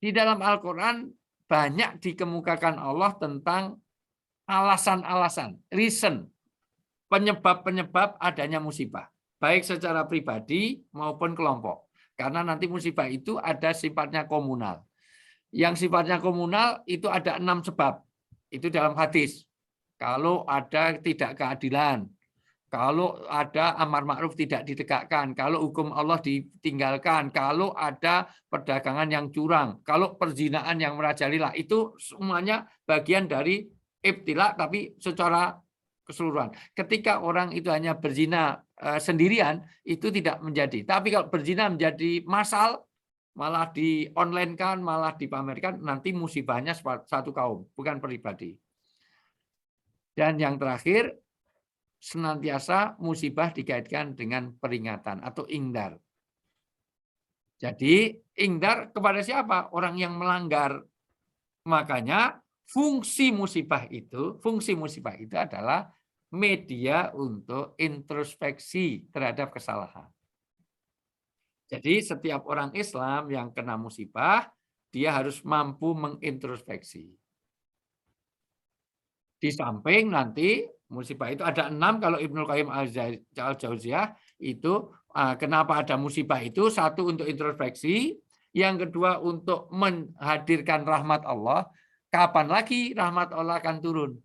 di dalam Al-Quran banyak dikemukakan Allah tentang alasan-alasan, reason, penyebab-penyebab adanya musibah, baik secara pribadi maupun kelompok. Karena nanti musibah itu ada sifatnya komunal. Yang sifatnya komunal itu ada 6 sebab. Itu dalam hadis. Kalau ada tidak keadilan, kalau ada amar ma'ruf tidak ditegakkan, kalau hukum Allah ditinggalkan, kalau ada perdagangan yang curang, kalau perzinaan yang merajalela, itu semuanya bagian dari ibtila tapi secara keseluruhan. Ketika orang itu hanya berzina sendirian, itu tidak menjadi. Tapi kalau berzina menjadi massal, malah di online kan, malah dipamerkan, nanti musibahnya satu kaum, bukan pribadi. Dan yang terakhir, senantiasa musibah dikaitkan dengan peringatan atau ingdar. Jadi ingdar kepada siapa? Orang yang melanggar. Makanya fungsi musibah itu adalah media untuk introspeksi terhadap kesalahan. Jadi setiap orang Islam yang kena musibah, dia harus mampu mengintrospeksi. Di samping nanti musibah itu ada 6 kalau Ibnu Qayyim al-Jauziyah itu kenapa ada musibah itu? Satu untuk introspeksi, yang kedua untuk menghadirkan rahmat Allah. Kapan lagi rahmat Allah akan turun?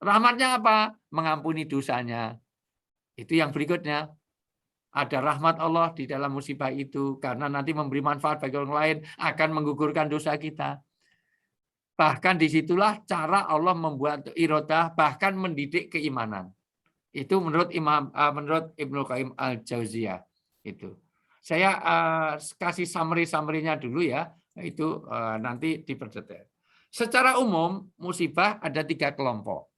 Rahmatnya apa? Mengampuni dosanya. Itu yang berikutnya. Ada rahmat Allah di dalam musibah itu karena nanti memberi manfaat bagi orang lain, akan menggugurkan dosa kita. Bahkan disitulah cara Allah membuat irodah, bahkan mendidik keimanan. Itu menurut Ibnu Qayyim al-Jauziyah. Itu. Saya kasih summary-nya dulu ya. Itu nanti diperdetail. Secara umum musibah ada 3 kelompok.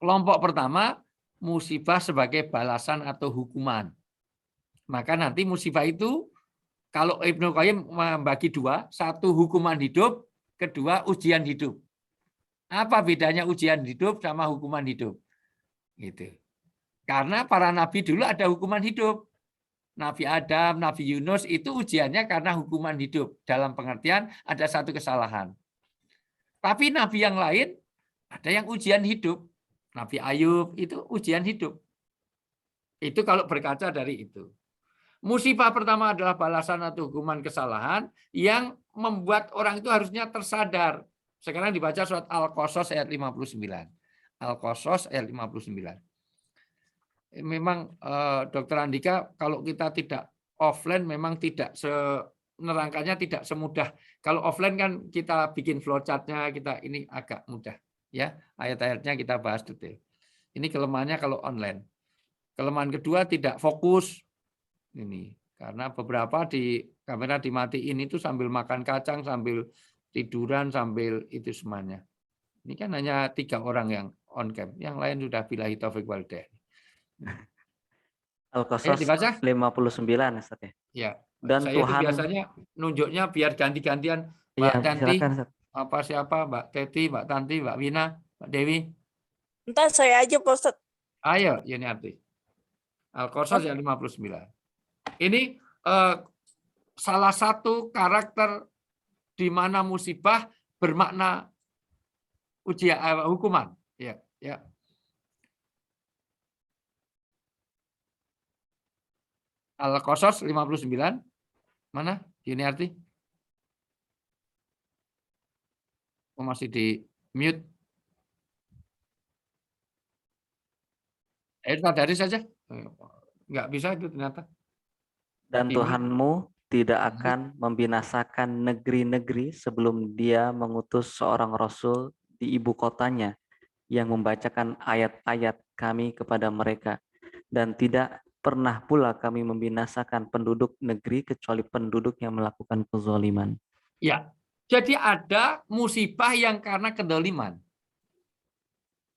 Kelompok pertama musibah sebagai balasan atau hukuman. Maka nanti musibah itu kalau Ibnu Qayyim membagi 2, satu hukuman hidup, kedua ujian hidup. Apa bedanya ujian hidup sama hukuman hidup? Gitu. Karena para nabi dulu ada hukuman hidup. Nabi Adam, Nabi Yunus itu ujiannya karena hukuman hidup. Dalam pengertian ada satu kesalahan. Tapi nabi yang lain ada yang ujian hidup. Nabi Ayub itu ujian hidup. Itu kalau berkaca dari itu. Musibah pertama adalah balasan atau hukuman kesalahan yang membuat orang itu harusnya tersadar. Sekarang dibaca surat Al-Qasas ayat 59. Al-Qasas ayat 59. Memang Dr. Andika, kalau kita tidak offline memang tidak nerangkanya tidak semudah. Kalau offline kan kita bikin flowchart-nya, kita ini agak mudah. Ya, ayat-ayatnya kita bahas detail. Ini kelemahannya kalau online. Kelemahan kedua tidak fokus. Ini karena beberapa di kamera dimatiin itu sambil makan kacang, sambil tiduran, sambil itu semuanya. Ini kan hanya 3 orang yang on cam, yang lain sudah billahi taufik wal hidayah. Al-Qasas 59 Ustaz ya. Ya. Dan saya Tuhan itu biasanya nunjuknya biar ganti-gantian Mbak ya, Tanti, silakan Ustaz. apa siapa, Mbak Teti, Mbak Tanti, Mbak Wina, Mbak Dewi. Entar saya aja Pak Ustaz. Ayo, Yuniarti. Al-Qasas yang 59. Ini salah satu karakter di mana musibah bermakna ujian hukuman. Ya, ya. Al-Qasas 59. Mana? Yuniarti? Oh, masih di mute. Dari saja. Nggak bisa itu ternyata. Dan Tuhanmu tidak akan membinasakan negeri-negeri sebelum Dia mengutus seorang rasul di ibu kotanya yang membacakan ayat-ayat Kami kepada mereka. Dan tidak pernah pula Kami membinasakan penduduk negeri kecuali penduduk yang melakukan kezaliman. Ya, jadi ada musibah yang karena kedoliman.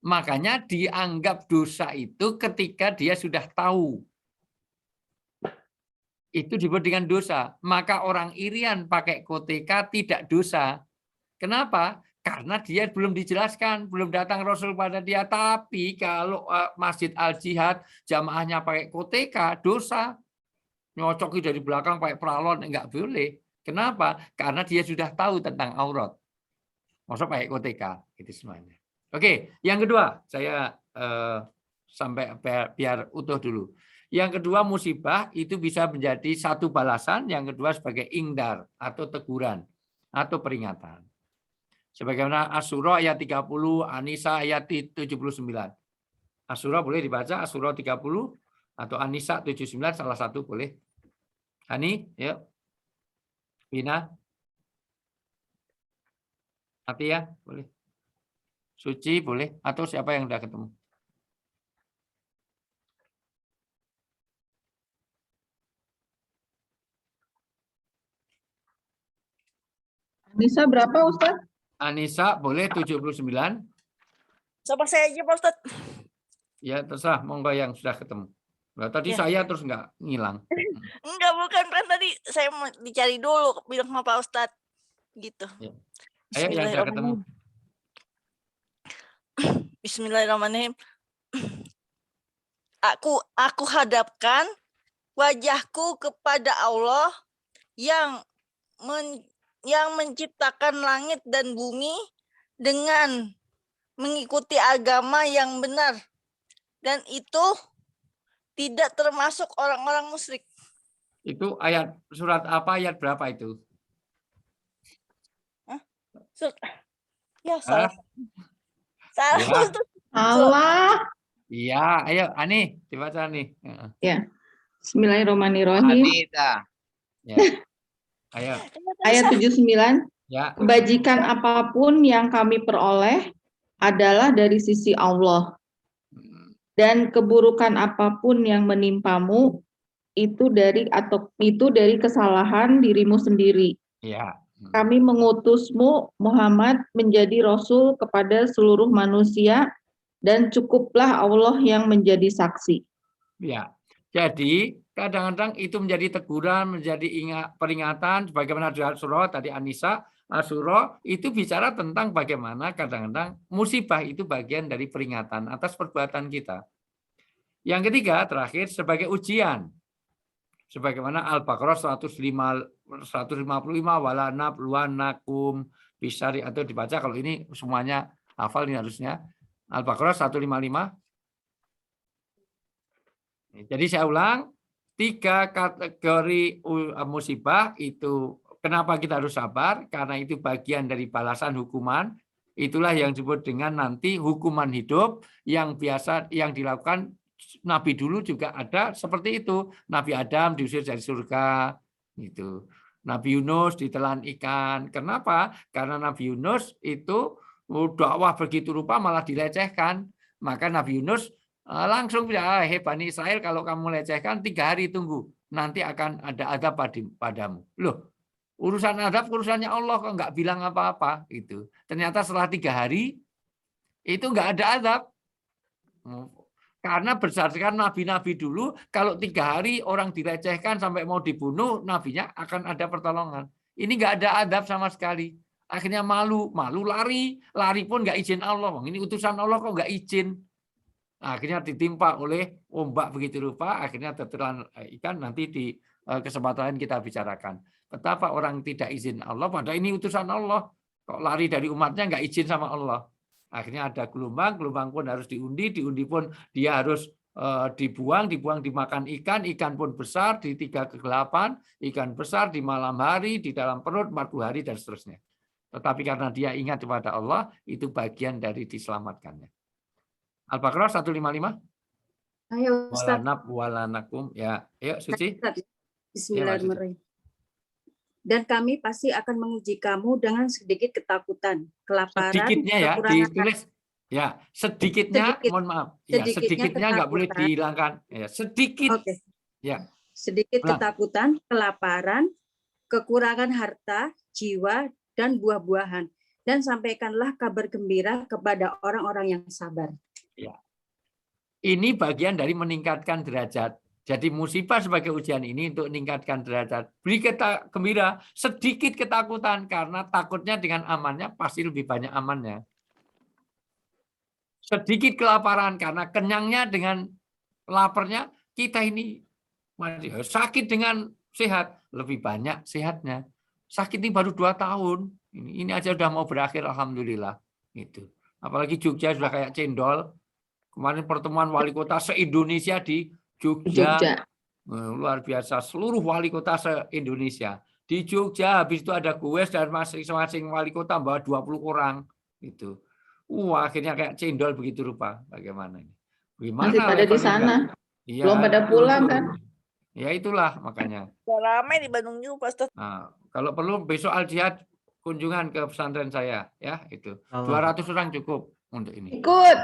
Makanya dianggap dosa itu ketika dia sudah tahu. Itu disebut dengan dosa. Maka orang irian pakai koteka tidak dosa. Kenapa? Karena dia belum dijelaskan, belum datang Rasul pada dia. Tapi kalau Masjid Al-Jihad jamaahnya pakai koteka, dosa. Nyocoki dari belakang pakai pralon, enggak boleh. Kenapa? Karena dia sudah tahu tentang aurat. Maksud pakai koteka, itu semuanya. Oke, yang kedua, saya sampai biar utuh dulu. Yang kedua, musibah itu bisa menjadi satu balasan, yang kedua sebagai ingdar atau teguran atau peringatan. Sebagaimana Asy-Syura ayat 30, An-Nisa ayat 79. Asy-Syura boleh dibaca, Asy-Syura 30 atau An-Nisa 79, salah satu boleh. Hani, ya. Bina. Atia, boleh. Suci, boleh. Atau siapa yang sudah ketemu? Nisa berapa Ustaz? Anissa, boleh 79. Sama saya aja Pak Ustadz. Ya, terserah. Monggo yang sudah ketemu. Nah, tadi Ya. saya terus nggak ngilang. Enggak, bukan kan tadi saya mau dicari dulu bilang sama Pak Ustadz gitu. Ya. Ayo yang sudah ketemu. Bismillahirrahmanirrahim. Aku hadapkan wajahku kepada Allah yang yang menciptakan langit dan bumi dengan mengikuti agama yang benar, dan itu tidak termasuk orang-orang musyrik. Itu ayat surat apa, ayat berapa itu? Ya salah. Ya. Salah. Allah. Iya, ayo Ani, dibaca nih. Ya. Bismillahirrahmanirrahim. Anita. Ya. Ayo. Ayat 79. Ya. Kebajikan apapun yang kami peroleh adalah dari sisi Allah. Dan keburukan apapun yang menimpamu itu dari kesalahan dirimu sendiri. Ya. Kami mengutusmu Muhammad menjadi rasul kepada seluruh manusia dan cukuplah Allah yang menjadi saksi. Ya. Jadi kadang-kadang itu menjadi teguran, menjadi peringatan sebagaimana di Asy-Syura tadi An-Nisa, Asy-Syura itu bicara tentang bagaimana kadang-kadang musibah itu bagian dari peringatan atas perbuatan kita. Yang ketiga, terakhir sebagai ujian. Sebagaimana Al-Baqarah 155 wala nabluwannakum bisari, atau dibaca kalau ini semuanya hafal ini harusnya. Al-Baqarah 155. Jadi saya ulang, 3 kategori musibah itu kenapa kita harus sabar? Karena itu bagian dari balasan hukuman. Itulah yang disebut dengan nanti hukuman hidup yang biasa yang dilakukan Nabi dulu juga ada seperti itu. Nabi Adam diusir dari surga, gitu. Nabi Yunus ditelan ikan. Kenapa? Karena Nabi Yunus itu dakwah begitu rupa malah dilecehkan. Maka Nabi Yunus langsung bilang, Bani Israel, kalau kamu lecehkan 3 hari tunggu, nanti akan ada adab padamu. Loh, urusan adab urusannya Allah, kok nggak bilang apa-apa itu. Ternyata setelah 3 hari itu nggak ada adab. Karena berdasarkan nabi-nabi dulu, kalau 3 hari orang dilecehkan sampai mau dibunuh, nabinya akan ada pertolongan. Ini nggak ada adab sama sekali. Akhirnya malu lari pun nggak izin Allah. Ini utusan Allah kok nggak izin. Akhirnya ditimpa oleh ombak begitu rupa, akhirnya tertelan ikan. Nanti di kesempatan lain kita bicarakan. Betapa orang tidak izin Allah, padahal ini utusan Allah. Kok lari dari umatnya nggak izin sama Allah. Akhirnya ada gelombang pun harus diundi pun dia harus dibuang dimakan ikan pun besar di 3 kegelapan, ikan besar di malam hari, di dalam perut 40 hari dan seterusnya. Tetapi karena dia ingat kepada Allah, itu bagian dari diselamatkannya. Al-Baqarah 155. Ayo Ustaz. Walanakum. Ya, ayo Suci. Bismillahirrahmanirrahim. Dan kami pasti akan menguji kamu dengan sedikit ketakutan, kelaparan, sedikitnya ya, ditulis ya, sedikitnya, sedikit, mohon maaf. Ya, sedikitnya nggak boleh dihilangkan. Ya, sedikit. Oke. Ya. Sedikit ketakutan, kelaparan, kekurangan harta, jiwa, dan buah-buahan. Dan sampaikanlah kabar gembira kepada orang-orang yang sabar. Ya. Ini bagian dari meningkatkan derajat. Jadi musibah sebagai ujian ini untuk meningkatkan derajat. Beri kita gembira, sedikit ketakutan karena takutnya dengan amannya pasti lebih banyak amannya. Sedikit kelaparan karena kenyangnya dengan laparnya, kita ini sakit dengan sehat, lebih banyak sehatnya. Sakit ini baru 2 tahun, ini aja udah mau berakhir, alhamdulillah. Gitu. Apalagi Jogja sudah kayak cendol. Kemarin pertemuan wali kota se-Indonesia di Jogja. Luar biasa, seluruh wali kota se-Indonesia. Di Jogja habis itu ada goes dan masing-masing wali kota bawa 20 orang itu. Akhirnya kayak cendol begitu rupa. Bagaimana ini? Gimana Masih pada di levelnya sana. Iya, Belum pada pulang kan? Ya itulah makanya. Udah ramai di Bandung juga, Pak Ustadz. Nah, kalau perlu besok Al Jihad kunjungan ke pesantren saya ya itu. Allah. 200 orang cukup untuk ini. Ikut.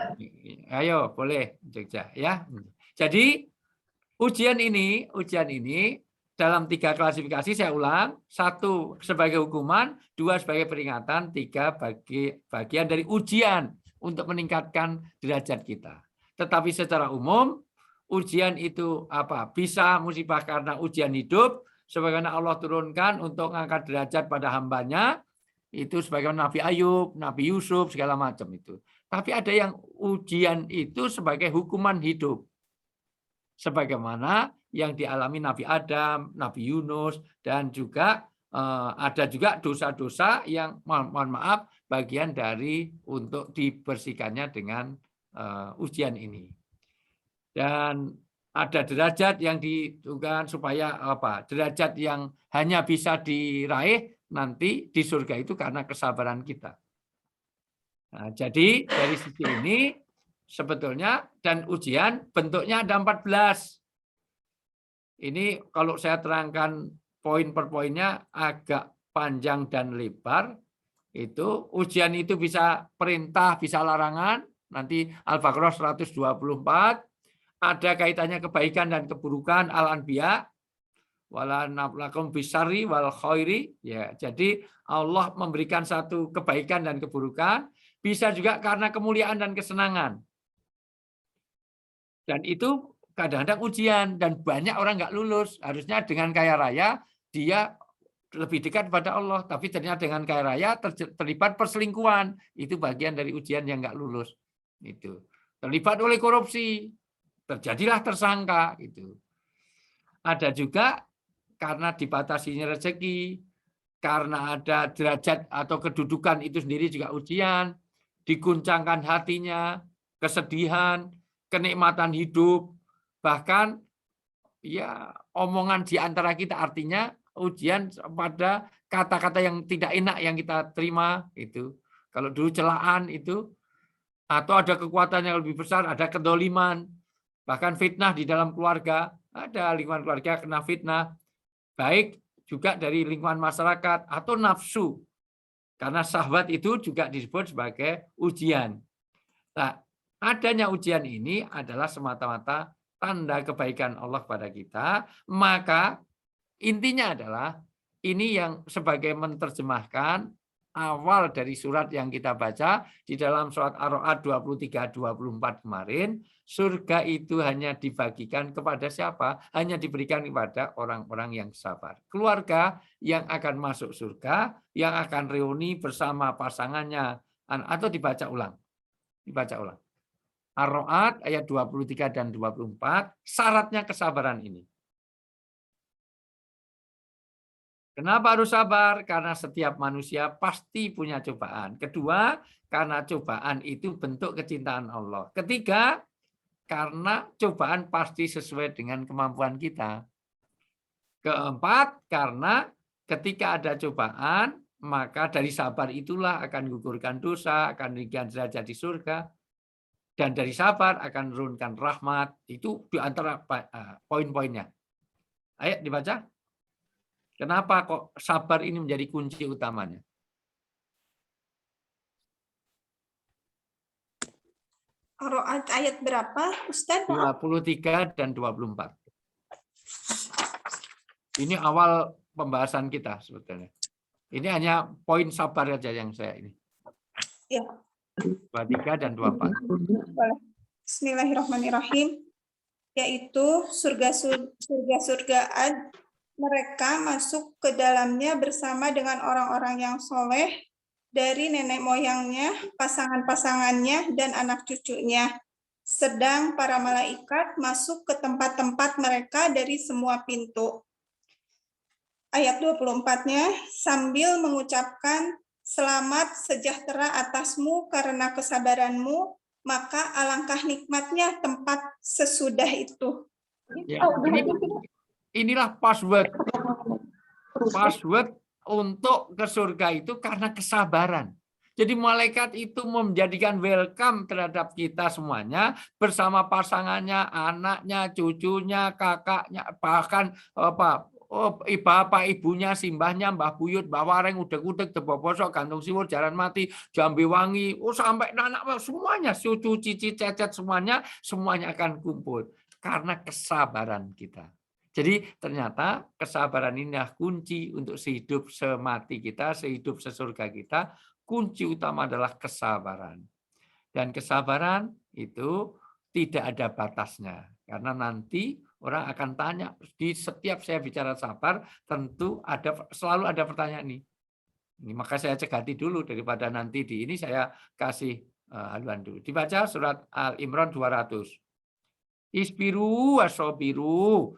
Ayo boleh Jogja ya. Jadi ujian ini dalam 3 klasifikasi saya ulang, 1 sebagai hukuman, 2 sebagai peringatan, 3 bagian dari ujian untuk meningkatkan derajat kita. Tetapi secara umum ujian itu apa? Bisa musibah karena ujian hidup, sebagaimana Allah turunkan untuk mengangkat derajat pada hambanya, itu sebagaimana Nabi Ayub, Nabi Yusuf, segala macam itu. Tapi ada yang ujian itu sebagai hukuman hidup. Sebagaimana yang dialami Nabi Adam, Nabi Yunus, dan juga ada juga dosa-dosa yang mohon maaf bagian dari untuk dibersihkannya dengan ujian ini. Dan ada derajat yang ditentukan supaya apa? Derajat yang hanya bisa diraih nanti di surga itu karena kesabaran kita. Nah, jadi dari sisi ini sebetulnya dan ujian bentuknya ada 14. Ini kalau saya terangkan poin per poinnya agak panjang dan lebar. Itu ujian itu bisa perintah, bisa larangan. Nanti Al-Baqarah 124. Ada kaitannya kebaikan dan keburukan Al-Anbiya. Wala nablakum bisari wal khairi. Ya, jadi Allah memberikan satu kebaikan dan keburukan. Bisa juga karena kemuliaan dan kesenangan. Dan itu kadang-kadang ujian dan banyak orang nggak lulus. Harusnya dengan kaya raya dia lebih dekat pada Allah, tapi ternyata dengan kaya raya terlibat perselingkuhan. Itu bagian dari ujian yang nggak lulus. Itu terlibat oleh korupsi, terjadilah tersangka. Itu ada juga karena dibatasinya rezeki, karena ada derajat atau kedudukan itu sendiri juga ujian, diguncangkan hatinya, kesedihan, kenikmatan hidup. Bahkan ya omongan di antara kita artinya ujian pada kata-kata yang tidak enak yang kita terima itu. Kalau dulu celaan itu atau ada kekuatan yang lebih besar, ada kedoliman, bahkan fitnah di dalam keluarga, ada lingkungan keluarga kena fitnah, baik juga dari lingkungan masyarakat atau nafsu. Karena syahwat itu juga disebut sebagai ujian. Nah, adanya ujian ini adalah semata-mata tanda kebaikan Allah pada kita, maka intinya adalah ini yang sebagai menerjemahkan awal dari surat yang kita baca di dalam surat Ar-Ra'd 23-24 kemarin, surga itu hanya dibagikan kepada siapa? Hanya diberikan kepada orang-orang yang sabar. Keluarga yang akan masuk surga, yang akan reuni bersama pasangannya, atau dibaca ulang. Dibaca ulang. Ar-Ra'd ayat 23 dan 24, syaratnya kesabaran ini. Kenapa harus sabar? Karena setiap manusia pasti punya cobaan. Kedua, karena cobaan itu bentuk kecintaan Allah. Ketiga, karena cobaan pasti sesuai dengan kemampuan kita. Keempat, karena ketika ada cobaan, maka dari sabar itulah akan gugurkan dosa, akan meninggikan derajat di surga. Dan dari sabar akan menurunkan rahmat. Itu di antara poin-poinnya. Ayo dibaca. Kenapa kok sabar ini menjadi kunci utamanya? Ar-Ra'd ayat berapa, Ustaz? 23 dan 24. Ini awal pembahasan kita sebetulnya. Ini hanya poin sabar saja yang saya ini. Ya. 23 dan 24. Bismillahirrahmanirrahim. Yaitu surga-surgaan mereka masuk ke dalamnya bersama dengan orang-orang yang soleh dari nenek moyangnya, pasangan-pasangannya, dan anak cucunya. Sedang para malaikat masuk ke tempat-tempat mereka dari semua pintu. Ayat 24-nya, sambil mengucapkan, selamat sejahtera atasmu karena kesabaranmu, maka alangkah nikmatnya tempat sesudah itu. Ya, inilah password. Password untuk ke surga itu karena kesabaran. Jadi malaikat itu menjadikan welcome terhadap kita semuanya bersama pasangannya, anaknya, cucunya, kakaknya, bahkan bapak ibunya, simbahnya, mbah buyut, mbah wareng, udeg-udeg, debobosok, gantung siwur, jaran mati, jambe wangi, sampai anak semuanya, cucu, cici, cecet semuanya akan kumpul karena kesabaran kita. Jadi ternyata kesabaran inilah kunci untuk sehidup semati kita, sehidup sesurga kita. Kunci utama adalah kesabaran. Dan kesabaran itu tidak ada batasnya. Karena nanti orang akan tanya, di setiap saya bicara sabar, tentu selalu ada pertanyaan ini. Maka saya cegati dulu daripada nanti di ini saya kasih haluan dulu. Dibaca surat Al-Imran 200. Isbiru wasobiru.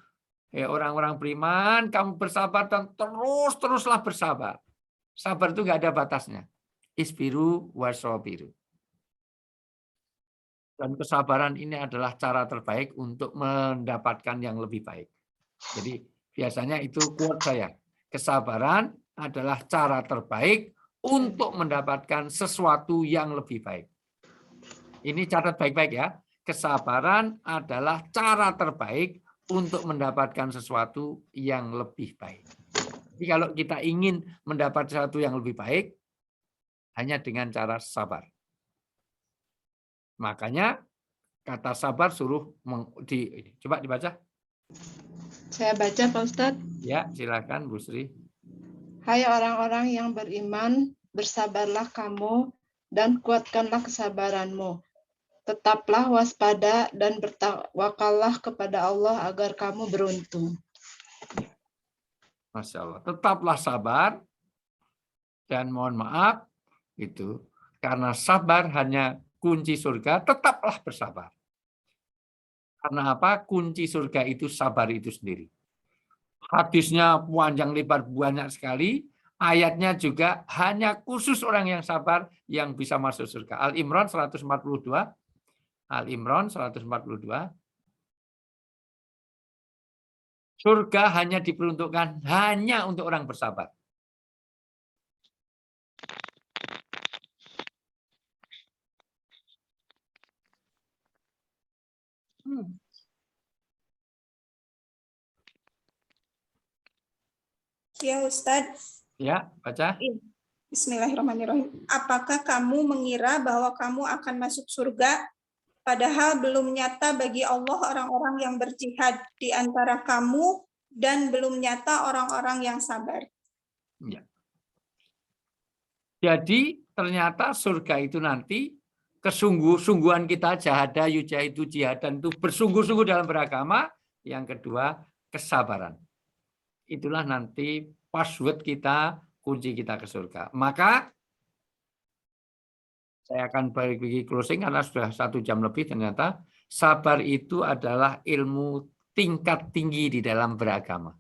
Orang-orang beriman, kamu bersabar dan teruslah bersabar. Sabar itu nggak ada batasnya. Isbiru wasobiru. Dan kesabaran ini adalah cara terbaik untuk mendapatkan yang lebih baik. Jadi biasanya itu quote saya. Kesabaran adalah cara terbaik untuk mendapatkan sesuatu yang lebih baik. Ini catat baik-baik ya. Kesabaran adalah cara terbaik untuk mendapatkan sesuatu yang lebih baik. Jadi kalau kita ingin mendapat sesuatu yang lebih baik, hanya dengan cara sabar. Makanya kata sabar suruh coba dibaca. Saya baca Pak Ustadz. Ya, silakan Bu Sri. Hai orang-orang yang beriman, bersabarlah kamu dan kuatkanlah kesabaranmu. Tetaplah waspada dan bertawakallah kepada Allah agar kamu beruntung. Masya Allah. Tetaplah sabar dan mohon maaf itu karena sabar hanya kunci surga. Tetaplah bersabar. Karena apa? Kunci surga itu sabar itu sendiri. Hadisnya panjang lebar banyak sekali. Ayatnya juga hanya khusus orang yang sabar yang bisa masuk surga. Al-Imran 142. Al-Imran 142. Surga hanya diperuntukkan hanya untuk orang bersabar. Ya Ustadz. Ya, baca. Bismillahirrahmanirrahim. Apakah kamu mengira bahwa kamu akan masuk surga, padahal belum nyata bagi Allah orang-orang yang berjihad di antara kamu dan belum nyata orang-orang yang sabar? Ya. Jadi ternyata surga itu nanti kesungguh-sungguhan kita jahada yujahidu jihadan itu bersungguh-sungguh dalam beragama. Yang kedua, kesabaran. Itulah nanti password kita, kunci kita ke surga. Maka saya akan bagi closing karena sudah 1 jam lebih. Ternyata sabar itu adalah ilmu tingkat tinggi di dalam beragama.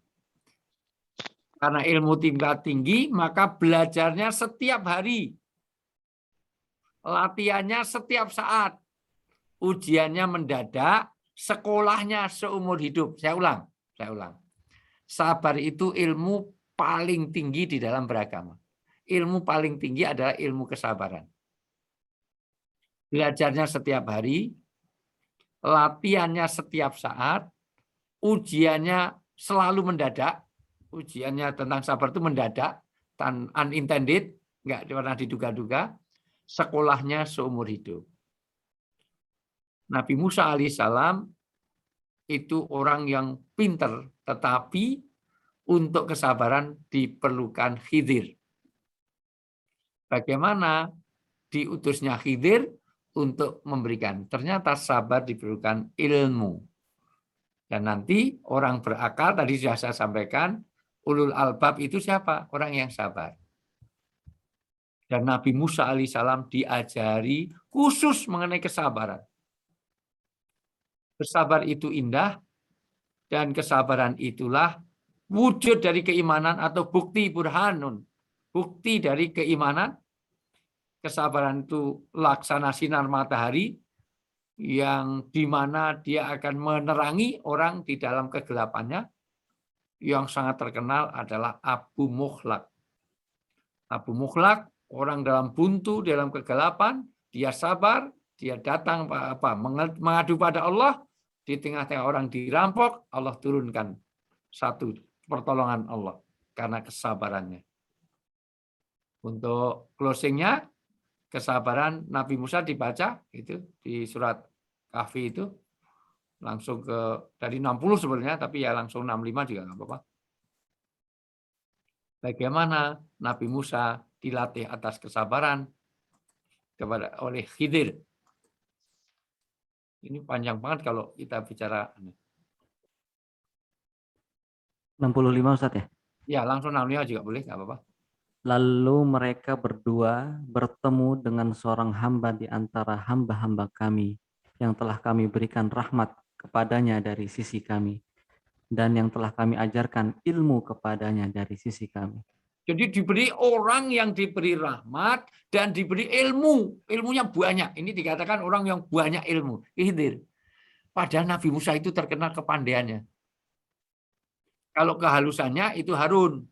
Karena ilmu tingkat tinggi, maka belajarnya setiap hari. Latihannya setiap saat. Ujiannya mendadak, sekolahnya seumur hidup. Saya ulang. Sabar itu ilmu paling tinggi di dalam beragama. Ilmu paling tinggi adalah ilmu kesabaran. Belajarnya setiap hari, latihannya setiap saat, ujiannya selalu mendadak. Ujiannya tentang sabar itu mendadak, unintended, nggak pernah diduga-duga. Sekolahnya seumur hidup. Nabi Musa alaihissalam itu orang yang pinter, tetapi untuk kesabaran diperlukan Khidir. Bagaimana diutusnya Khidir untuk memberikan? Ternyata sabar diperlukan ilmu. Dan nanti orang berakal, tadi sudah saya sampaikan, ulul albab itu siapa? Orang yang sabar. Dan Nabi Musa alaihissalam diajari khusus mengenai kesabaran. Bersabar itu indah, dan kesabaran itulah wujud dari keimanan atau bukti burhanun. Bukti dari keimanan. Kesabaran itu laksana sinar matahari yang dimana dia akan menerangi orang di dalam kegelapannya. yang sangat terkenal adalah Abu Mukhlaq. Abu Mukhlaq, orang dalam buntu, dalam kegelapan, dia sabar, dia datang mengadu pada Allah, di tengah-tengah orang dirampok, Allah turunkan satu pertolongan Allah karena kesabarannya. Untuk closingnya, kesabaran Nabi Musa dibaca itu di surat Kahfi itu langsung ke dari 60 sebenarnya, tapi ya langsung 65 juga nggak apa-apa. Bagaimana Nabi Musa dilatih atas kesabaran oleh Khidir. Ini panjang banget kalau kita bicara. 65 Ustaz ya? Ya, langsung 65 juga boleh, nggak apa-apa. Lalu mereka berdua bertemu dengan seorang hamba di antara hamba-hamba kami yang telah kami berikan rahmat kepadanya dari sisi kami dan yang telah kami ajarkan ilmu kepadanya dari sisi kami. Jadi diberi orang yang diberi rahmat dan diberi ilmu. Ilmunya banyak. Ini dikatakan orang yang banyak ilmu. Khidir. Padahal Nabi Musa itu terkenal kepandaiannya. Kalau kehalusannya itu Harun.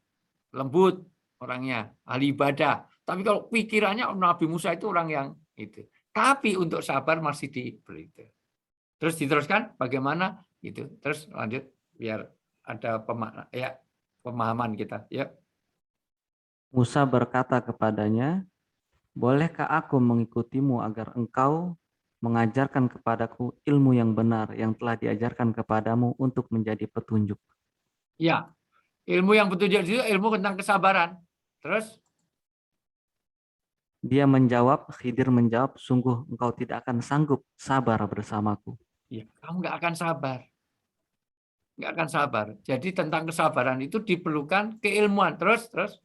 Lembut orangnya, ahli ibadah. Tapi kalau pikirannya Nabi Musa itu orang yang itu. Tapi untuk sabar masih diberi itu. Terus diteruskan bagaimana itu. Terus lanjut biar ada pemahaman kita. Ya. Musa berkata kepadanya, bolehkah aku mengikutimu agar engkau mengajarkan kepadaku ilmu yang benar yang telah diajarkan kepadamu untuk menjadi petunjuk? Ya, ilmu yang petunjuk itu ilmu tentang kesabaran. Terus? Dia menjawab, Khidir menjawab, sungguh engkau tidak akan sanggup sabar bersamaku. Ya, kamu nggak akan sabar. Nggak akan sabar. Jadi tentang kesabaran itu diperlukan keilmuan. Terus?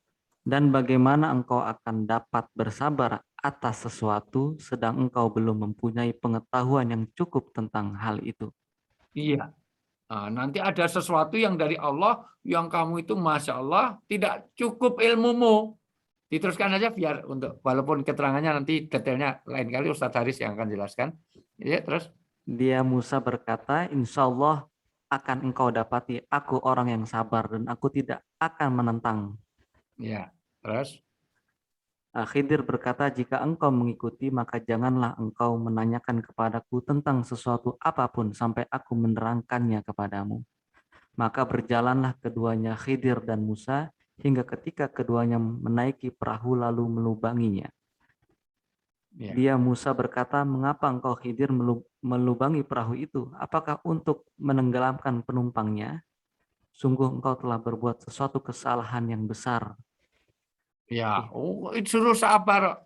Dan bagaimana engkau akan dapat bersabar atas sesuatu sedang engkau belum mempunyai pengetahuan yang cukup tentang hal itu? Iya. Nah, nanti ada sesuatu yang dari Allah yang kamu itu Masya Allah tidak cukup ilmumu. Diteruskan aja biar untuk walaupun keterangannya nanti detailnya lain kali Ustadz Haris yang akan jelaskan. Ya, terus? Dia Musa berkata, insya Allah akan engkau dapati aku orang yang sabar dan aku tidak akan menentang. Ya, terus? Khidir berkata, jika engkau mengikuti maka janganlah engkau menanyakan kepadaku tentang sesuatu apapun sampai aku menerangkannya kepadamu. Maka berjalanlah keduanya Khidir dan Musa hingga ketika keduanya menaiki perahu lalu melubanginya. Ya. Dia Musa berkata, mengapa engkau Khidir melubangi perahu itu? Apakah untuk menenggelamkan penumpangnya? Sungguh engkau telah berbuat sesuatu kesalahan yang besar. Ya, itu suruh sabar.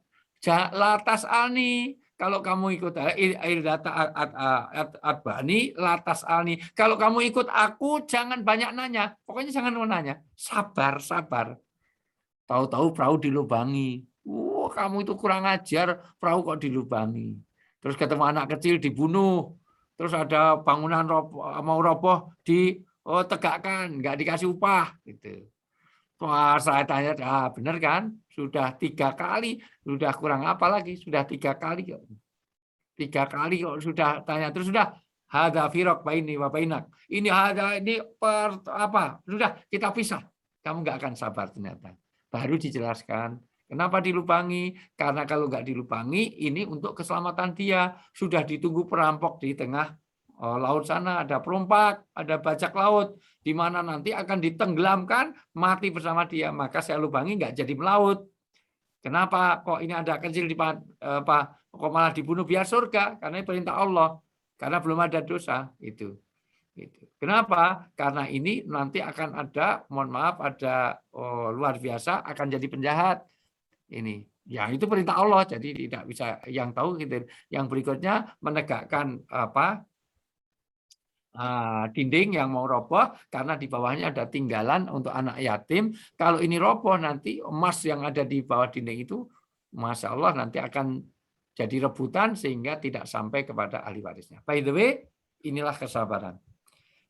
Latas ani, kalau kamu ikut data adbani, latas ani. Kalau kamu ikut aku, jangan banyak nanya. Pokoknya jangan menanya. Sabar. Tahu-tahu perahu dilubangi. Kamu itu kurang ajar, perahu kok dilubangi. Terus ketemu anak kecil dibunuh. Terus ada bangunan mau roboh ditegakkan, nggak dikasih upah. Gitu. Wah, saya tanya, benar kan? Sudah 3 kali, sudah kurang apa lagi? Sudah 3 kali kok. 3 kali kok sudah tanya terus sudah. Hadza firaq baini wa bainak. Ini sudah kita pisah. Kamu nggak akan sabar ternyata. Baru dijelaskan. Kenapa dilubangi? Karena kalau nggak dilubangi, ini untuk keselamatan dia. Sudah ditunggu perampok di tengah laut sana, ada perompak, ada bajak laut, di mana nanti akan ditenggelamkan, mati bersama dia. Maka saya lubangi nggak jadi melaut. Kenapa? Kok ini ada kecil kok malah dibunuh biar surga? Karena perintah Allah. Karena belum ada dosa itu. Kenapa? Karena ini nanti akan ada, mohon maaf, ada luar biasa akan jadi penjahat. Ini, ya itu perintah Allah. Jadi tidak bisa yang tahu gitu. Yang berikutnya menegakkan dinding yang mau roboh karena di bawahnya ada tinggalan untuk anak yatim. Kalau ini roboh nanti emas yang ada di bawah dinding itu, Masya Allah nanti akan jadi rebutan sehingga tidak sampai kepada ahli warisnya. By the way, inilah kesabaran.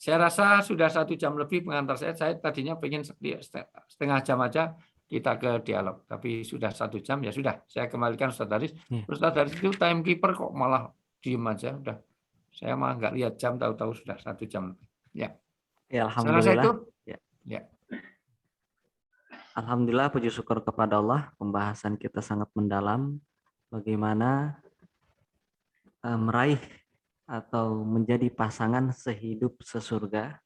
Saya rasa sudah 1 jam lebih pengantar saya. Saya tadinya pengen setengah jam aja kita ke dialog, tapi sudah 1 jam ya sudah. Saya kembalikan Ustadz Haris. Ustadz Haris itu timekeeper kok malah diem aja udah. Saya mah nggak lihat jam, tahu-tahu sudah 1 jam lebih. Ya. Ya, alhamdulillah. Itu, Ya. Alhamdulillah, puji syukur kepada Allah, pembahasan kita sangat mendalam bagaimana meraih atau menjadi pasangan sehidup sesurga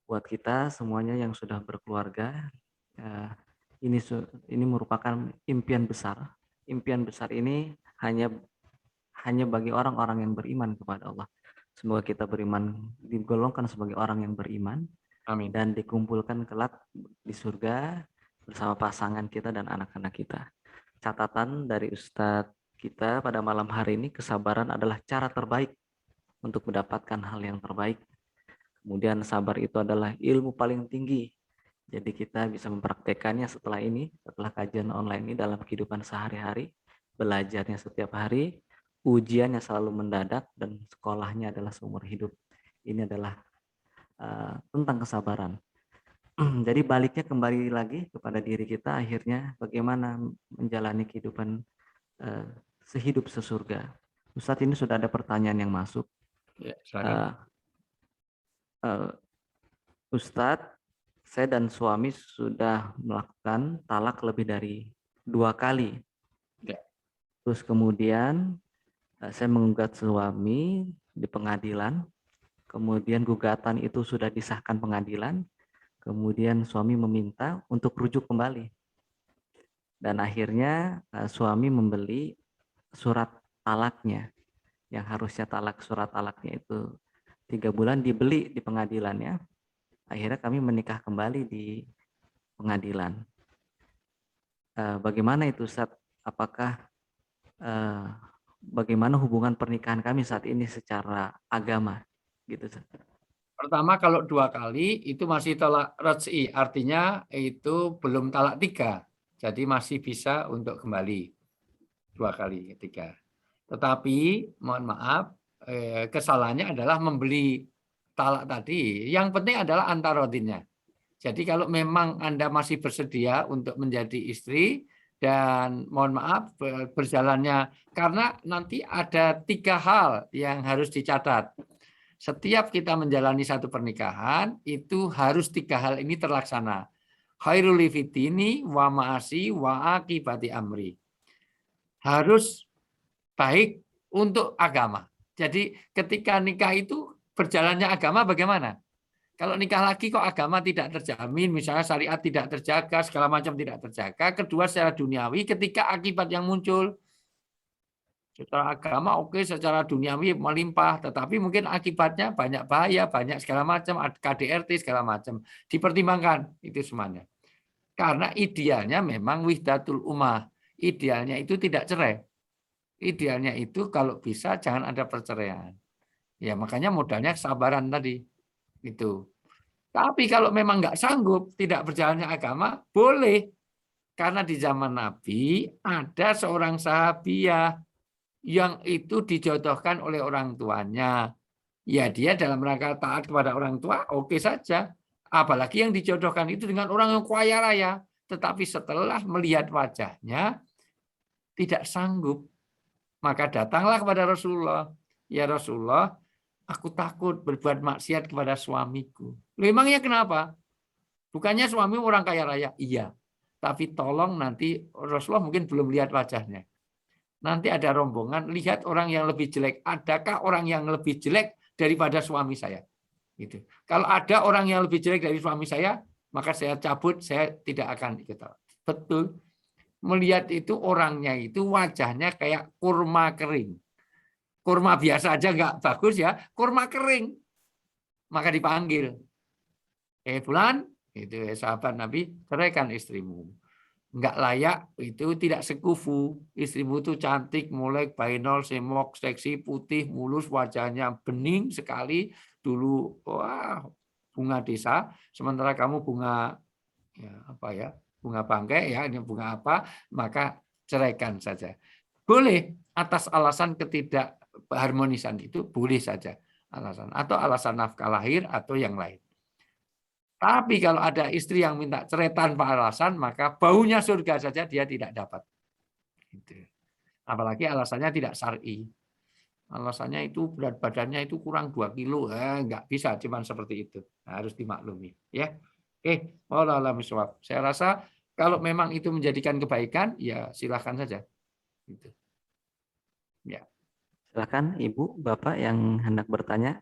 buat kita semuanya yang sudah berkeluarga. Ini merupakan impian besar. Impian besar ini hanya bagi orang-orang yang beriman kepada Allah. Semoga kita beriman, digolongkan sebagai orang yang beriman. Amin. Dan dikumpulkan kelak di surga bersama pasangan kita dan anak-anak kita. Catatan dari Ustadz kita pada malam hari ini, kesabaran adalah cara terbaik untuk mendapatkan hal yang terbaik. Kemudian sabar itu adalah ilmu paling tinggi. Jadi kita bisa mempraktekannya setelah ini, setelah kajian online ini dalam kehidupan sehari-hari, belajarnya setiap hari, ujiannya selalu mendadak, dan sekolahnya adalah seumur hidup. Ini adalah tentang kesabaran. Jadi baliknya kembali lagi kepada diri kita, akhirnya bagaimana menjalani kehidupan sehidup sesurga. Ustadz, ini sudah ada pertanyaan yang masuk. Ya, Ustadz, saya dan suami sudah melakukan talak lebih dari 2 kali. Ya. Terus kemudian saya menggugat suami di pengadilan. Kemudian gugatan itu sudah disahkan pengadilan, kemudian suami meminta untuk rujuk kembali. Dan akhirnya suami membeli surat talaknya, yang harusnya surat talaknya itu 3 bulan, dibeli di pengadilannya. Akhirnya kami menikah kembali di pengadilan. Bagaimana itu, Ustadz? Apakah bagaimana hubungan pernikahan kami saat ini secara agama? Gitu. Pertama, kalau 2 kali itu masih talak raj'i, artinya itu belum talak 3, jadi masih bisa untuk kembali 2 kali, 3. Tetapi mohon maaf, kesalahannya adalah membeli talak tadi. Yang penting adalah antarodinnya. Jadi kalau memang Anda masih bersedia untuk menjadi istri, dan mohon maaf berjalannya, karena nanti ada 3 hal yang harus dicatat. Setiap kita menjalani satu pernikahan, itu harus 3 hal ini terlaksana. Khairul fitini wa ma'asi wa akibati amri. Harus baik untuk agama. Jadi ketika nikah itu berjalannya agama bagaimana? Kalau nikah lagi kok agama tidak terjamin, misalnya syariat tidak terjaga, segala macam tidak terjaga. Kedua, secara duniawi, ketika akibat yang muncul, secara agama oke, secara duniawi melimpah, tetapi mungkin akibatnya banyak bahaya, banyak segala macam, KDRT segala macam. Dipertimbangkan itu semuanya. Karena idealnya memang wihdatul ummah. Idealnya itu tidak cerai. Idealnya itu kalau bisa jangan ada perceraian. Ya makanya modalnya kesabaran tadi. Itu. Tapi kalau memang nggak sanggup, tidak berjalannya agama, boleh. Karena di zaman Nabi ada seorang sahabiah yang itu dijodohkan oleh orang tuanya. Ya dia dalam rangka taat kepada orang tua, oke saja. Apalagi yang dijodohkan itu dengan orang yang kaya raya. Tetapi setelah melihat wajahnya, tidak sanggup. Maka datanglah kepada Rasulullah. Ya Rasulullah, aku takut berbuat maksiat kepada suamiku. Memangnya kenapa? Bukannya suami orang kaya raya? Iya. Tapi tolong nanti, Rasulullah mungkin belum lihat wajahnya. Nanti ada rombongan, lihat orang yang lebih jelek. Adakah orang yang lebih jelek daripada suami saya? Gitu. Kalau ada orang yang lebih jelek dari suami saya, maka saya cabut, saya tidak akan ikut. Betul. Melihat itu orangnya itu wajahnya kayak kurma kering. Kurma biasa aja nggak bagus ya, kurma kering. Maka dipanggil. Fulan, itu sahabat Nabi, ceraikan istrimu. Nggak layak, itu tidak sekufu. Istrimu itu cantik, mulai bainol, semok, seksi, putih, mulus, wajahnya bening sekali. Dulu wah, bunga desa, sementara kamu bunga ya, apa ya? Bunga bangkai ya, ini bunga apa? Maka ceraikan saja. Boleh atas alasan ketidakharmonisan itu boleh saja alasan, atau alasan nafkah lahir atau yang lain. Tapi kalau ada istri yang minta cerai tanpa alasan, maka baunya surga saja dia tidak dapat. Apalagi alasannya tidak syar'i. alasannya itu berat badannya itu kurang 2 kilo, nggak bisa cuman seperti itu. Nah, harus dimaklumi, ya. Oke, wallahu a'lam bishawab. Saya rasa kalau memang itu menjadikan kebaikan, ya silakan saja. Gitu. Ya. Silakan Ibu, Bapak yang hendak bertanya,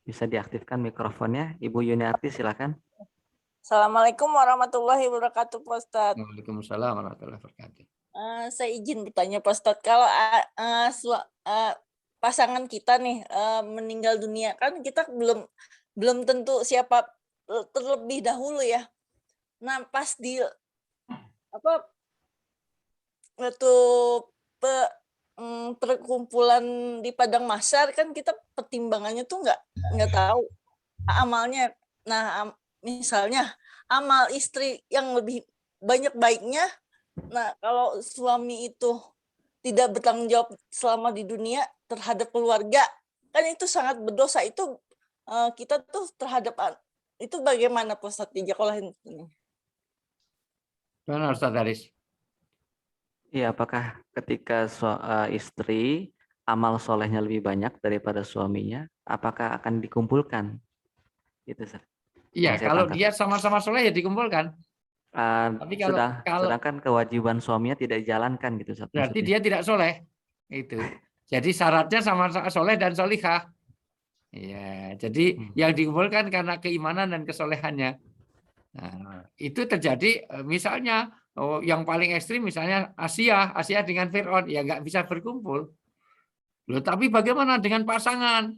bisa diaktifkan mikrofonnya. Ibu Yuniarti, silakan. Assalamualaikum warahmatullahi wabarakatuh, Pak Ustadz. Waalaikumsalam warahmatullahi wabarakatuh. Saya izin bertanya, Pak Ustadz. Kalau pasangan kita nih meninggal dunia, kan kita belum tentu siapa terlebih dahulu ya. Nah, pas di waktu perkumpulan di padang mahsyar kan kita pertimbangannya tuh nggak tahu amalnya. Nah, misalnya amal istri yang lebih banyak baiknya. Nah, kalau suami itu tidak bertanggung jawab selama di dunia terhadap keluarga, kan itu sangat berdosa. Itu kita tuh terhadap itu bagaimana, Pak Ustadz? Gimana Ustaz Haris? Iya, apakah ketika istri amal solehnya lebih banyak daripada suaminya, apakah akan dikumpulkan? Gitu, Ustaz. Iya, Yang saya kalau tangkap. dia sama-sama soleh ya dikumpulkan. Tapi kalau sedangkan kewajiban suaminya tidak dijalankan gitu, Ustaz, berarti maksudnya. dia tidak soleh. Itu. Jadi syaratnya sama soleh dan solihah. Ya, jadi yang dikumpulkan karena keimanan dan kesolehannya. Nah, itu terjadi misalnya yang paling ekstrim misalnya Asia dengan Fir'aun ya nggak bisa berkumpul. Loh, tapi bagaimana dengan pasangan?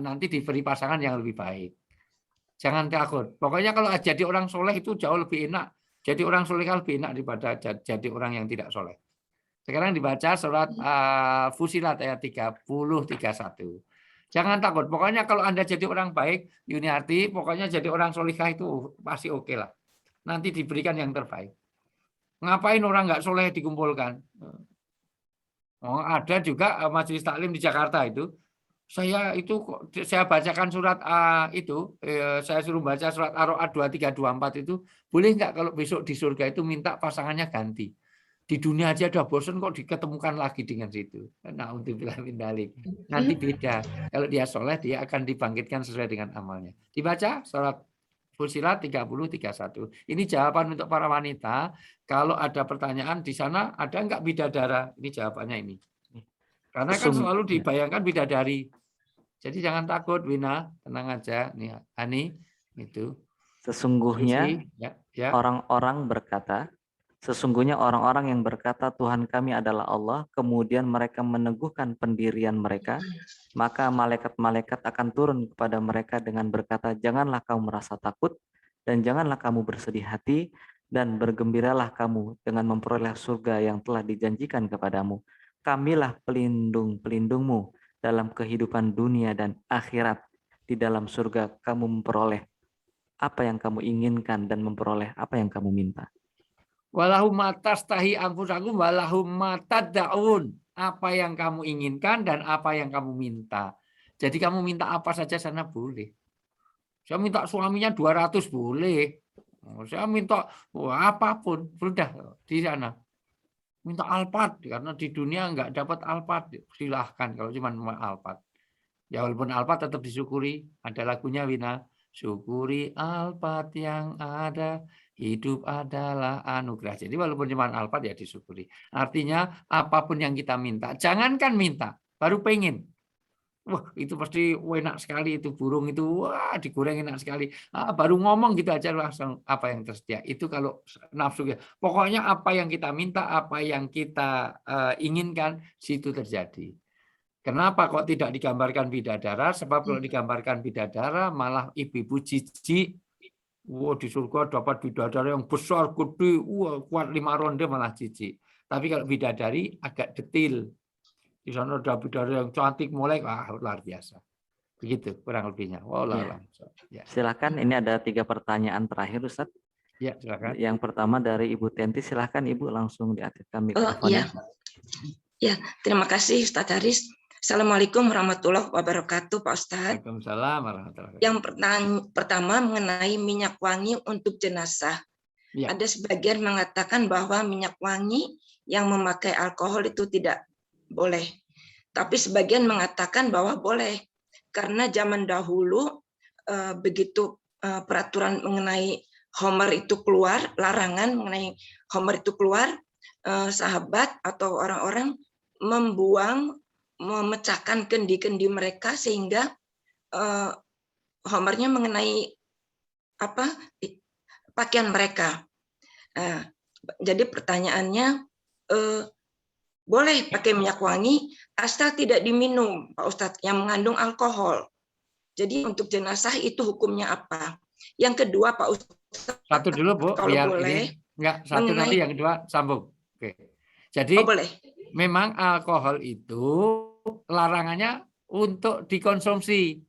Nanti diberi pasangan yang lebih baik. Jangan takut. Pokoknya kalau jadi orang soleh itu jauh lebih enak. Jadi orang soleh lebih enak daripada jadi orang yang tidak soleh. Sekarang dibaca surat Fusilat ayat 30-31. Jangan takut. Pokoknya kalau Anda jadi orang baik, Yuniarti, pokoknya jadi orang solihah itu pasti oke lah. Nanti diberikan yang terbaik. Ngapain orang nggak soleh dikumpulkan? Ada juga majelis taklim di Jakarta itu. Saya bacakan surat itu, saya suruh baca surat Ar-Ra'd 2324 itu, boleh nggak kalau besok di surga itu minta pasangannya ganti? Di dunia aja udah bosan kok diketemukan lagi dengan situ. Na'udzubillah min dzalik. Nanti beda. Kalau dia soleh, dia akan dibangkitkan sesuai dengan amalnya. Dibaca surat Fusilat 30-31. Ini jawaban untuk para wanita. Kalau ada pertanyaan di sana, ada nggak bidadara? Ini jawabannya ini. Karena kan selalu dibayangkan bidadari. Jadi jangan takut, Wina, tenang aja. Nih, Ani, itu. Sesungguhnya orang-orang berkata, sesungguhnya orang-orang yang berkata Tuhan kami adalah Allah, kemudian mereka meneguhkan pendirian mereka, maka malaikat-malaikat akan turun kepada mereka dengan berkata, janganlah kamu merasa takut, dan janganlah kamu bersedih hati, dan bergembiralah kamu dengan memperoleh surga yang telah dijanjikan kepadamu. Kamilah pelindung-pelindungmu dalam kehidupan dunia dan akhirat. Di dalam surga kamu memperoleh apa yang kamu inginkan dan memperoleh apa yang kamu minta. Walahum matastahi anfusakum walahum matad'un. Apa yang kamu inginkan dan apa yang kamu minta. Jadi kamu minta apa saja sana boleh. Saya minta suaminya 200 boleh. Saya minta apapun sudah di sana. Minta Alphard karena di dunia nggak dapat Alphard, silahkan kalau cuma mau Alphard. Ya walaupun Alphard tetap disyukuri. Ada lagunya Wina, syukuri Alphard yang ada, hidup adalah anugerah. Jadi walaupun cuma Alphard ya disyukuri. Artinya apapun yang kita minta, jangankan minta, baru pengen. Wah itu pasti enak sekali itu burung itu, wah digoreng enak sekali. Baru ngomong gitu aja langsung apa yang tersedia. Itu kalau nafsu ya. Pokoknya apa yang kita minta, apa yang kita inginkan, situ terjadi. Kenapa kok tidak digambarkan bidadara? Sebab kalau digambarkan bidadara malah ibu-ibu jijik. Wah di surga dapat bidadara yang besar, gede, wah kuat 5 ronde malah jijik. Tapi kalau bidadari agak detil. Di sana ada bidadari yang cantik mulai luar biasa. Begitu kurang lebihnya. Ya. Silakan, ini ada 3 pertanyaan terakhir Ustaz. Ya, silakan. Yang pertama dari Ibu Tenti, silakan Ibu langsung diaktifkan mikrofonnya. Ya, terima kasih Ustaz Haris. Assalamualaikum warahmatullahi wabarakatuh Pak Ustaz. Waalaikumsalam warahmatullahi wabarakatuh. Yang pertama mengenai minyak wangi untuk jenazah. Ya. Ada sebagian mengatakan bahwa minyak wangi yang memakai alkohol itu tidak boleh. Tapi sebagian mengatakan bahwa boleh, karena zaman dahulu begitu peraturan mengenai Homer itu keluar, larangan mengenai Homer itu keluar, sahabat atau orang-orang memecahkan kendi-kendi mereka sehingga Homernya mengenai pakaian mereka. Jadi pertanyaannya, boleh pakai minyak wangi asal tidak diminum, Pak Ustadz, yang mengandung alkohol. Jadi untuk jenazah itu hukumnya apa? Yang kedua, Pak Ustadz, satu dulu Bu, kalau biar boleh, ini enggak satu mengenai, nanti yang kedua sambung. Oke. Jadi boleh. memang alkohol itu larangannya untuk dikonsumsi.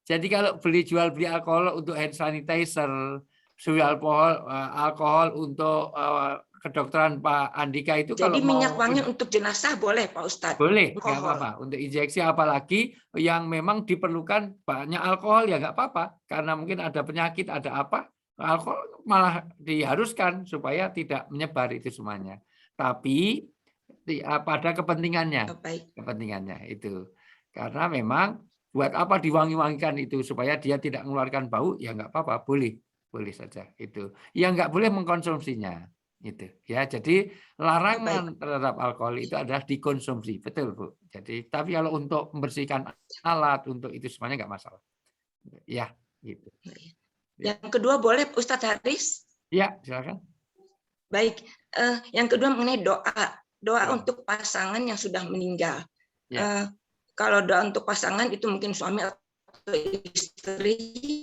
Jadi kalau jual beli alkohol untuk hand sanitizer, alkohol untuk kedokteran Pak Andika itu, jadi kalau minyak mau wangi untuk jenazah boleh, Pak Ustadz? boleh, nggak apa-apa. Untuk injeksi apalagi yang memang diperlukan banyak alkohol ya nggak apa-apa, karena mungkin ada penyakit, ada apa, alkohol malah diharuskan supaya tidak menyebar itu semuanya. Tapi pada kepentingannya, kepentingannya itu, karena memang buat apa diwangi-wangikan itu supaya dia tidak mengeluarkan bau, ya nggak apa-apa, boleh saja itu. Yang nggak boleh mengkonsumsinya. Itu ya, jadi larangan terhadap alkohol itu adalah dikonsumsi, betul Bu. Jadi tapi kalau untuk membersihkan alat, untuk itu semuanya nggak masalah ya, gitu. Yang kedua boleh Ustadz Haris? Ya, silakan. Baik, yang kedua mengenai doa untuk pasangan yang sudah meninggal. Kalau doa untuk pasangan itu mungkin suami atau istri,